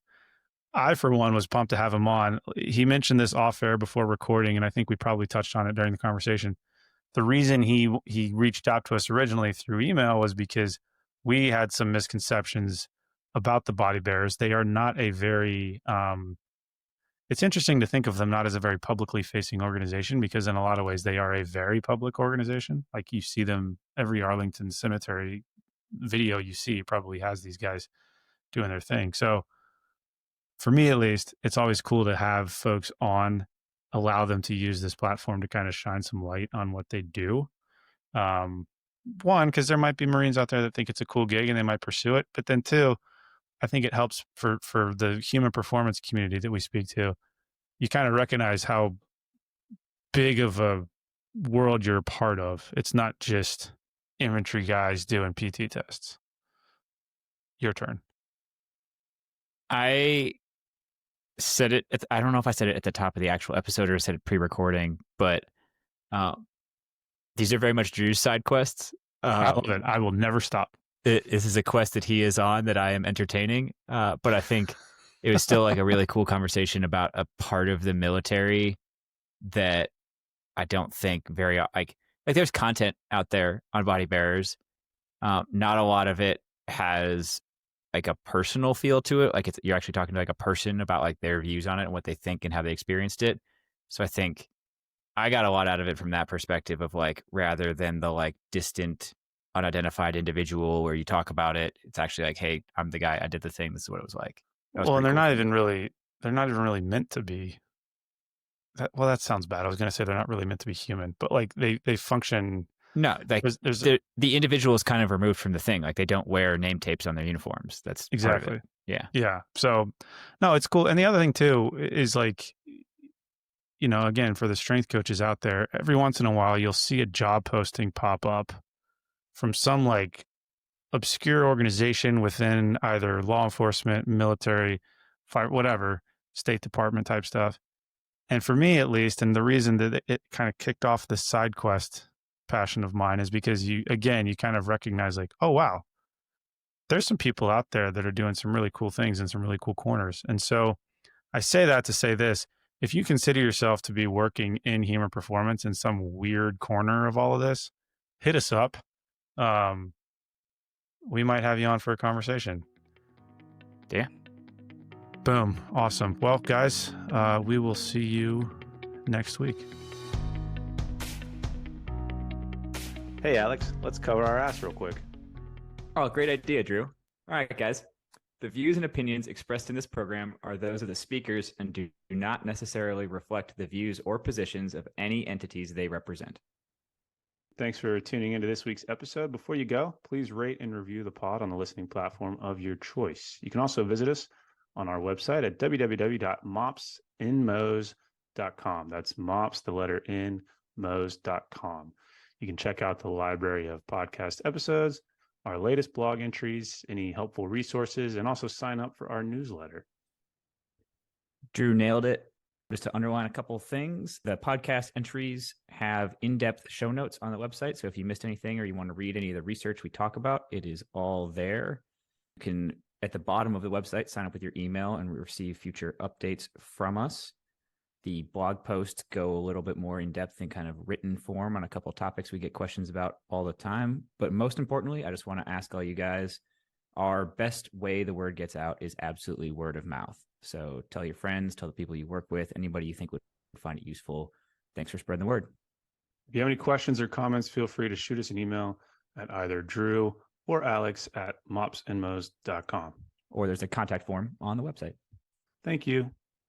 I, for one, was pumped to have him on. He mentioned this off air before recording, and I think we probably touched on it during the conversation. The reason he reached out to us originally through email was because we had some misconceptions about the body bearers. They are not a very, it's interesting to think of them not as a very publicly facing organization, because in a lot of ways they are a very public organization. Like you see them, every Arlington cemetery video you see probably has these guys doing their thing. So for me, at least, it's always cool to have folks on, allow them to use this platform to kind of shine some light on what they do. One, because there might be Marines out there that think it's a cool gig and they might pursue it. But then two, I think it helps for the human performance community that we speak to. You kind of recognize how big of a world you're a part of. It's not just infantry guys doing PT tests. Your turn. I said it. I don't know if I said it at the top of the actual episode or said it pre-recording, but these are very much Drew's side quests. I love it. I will never stop. This is a quest that he is on that I am entertaining. But I think it was still like a really cool conversation about a part of the military that I don't think very like there's content out there on body bearers. Not a lot of it has like a personal feel to it. Like you're actually talking to like a person about like their views on it and what they think and how they experienced it. So I think I got a lot out of it from that perspective of like, rather than the like distant, unidentified individual where you talk about it, it's actually like, hey, I'm the guy, I did the thing, this is what it was like. Well, and they're not even really meant to be. That sounds bad. I was going to say they're not really meant to be human, but like they function. No, like there's the individual is kind of removed from the thing. Like they don't wear name tapes on their uniforms. That's exactly. Yeah. Yeah. So no, it's cool. And the other thing too is like, again, for the strength coaches out there, every once in a while, you'll see a job posting pop up from some like obscure organization within either law enforcement, military, fire, whatever, State Department type stuff. And for me, at least, and the reason that it kind of kicked off this side quest passion of mine is because you kind of recognize like, oh, wow, there's some people out there that are doing some really cool things in some really cool corners. And so I say that to say this: if you consider yourself to be working in human performance in some weird corner of all of this, hit us up. We might have you on for a conversation. Yeah. Boom. Awesome. Well, guys, we will see you next week. Hey, Alex, let's cover our ass real quick. Oh, great idea, Drew. All right, guys. The views and opinions expressed in this program are those of the speakers and do not necessarily reflect the views or positions of any entities they represent. Thanks for tuning into this week's episode. Before you go, please rate and review the pod on the listening platform of your choice. You can also visit us on our website at www.mopsinmos.com. That's mops, the letter N, mos.com. You can check out the library of podcast episodes, our latest blog entries, any helpful resources, and also sign up for our newsletter. Drew nailed it. Just to underline a couple of things, the podcast entries have in-depth show notes on the website. So if you missed anything or you want to read any of the research we talk about, it is all there. You can, at the bottom of the website, sign up with your email and receive future updates from us. The blog posts go a little bit more in depth in kind of written form on a couple of topics we get questions about all the time. But most importantly, I just want to ask all you guys, our best way the word gets out is absolutely word of mouth. So tell your friends, tell the people you work with, anybody you think would find it useful. Thanks for spreading the word. If you have any questions or comments, feel free to shoot us an email at either Drew or Alex at mopsinmos.com. Or there's a contact form on the website. Thank you.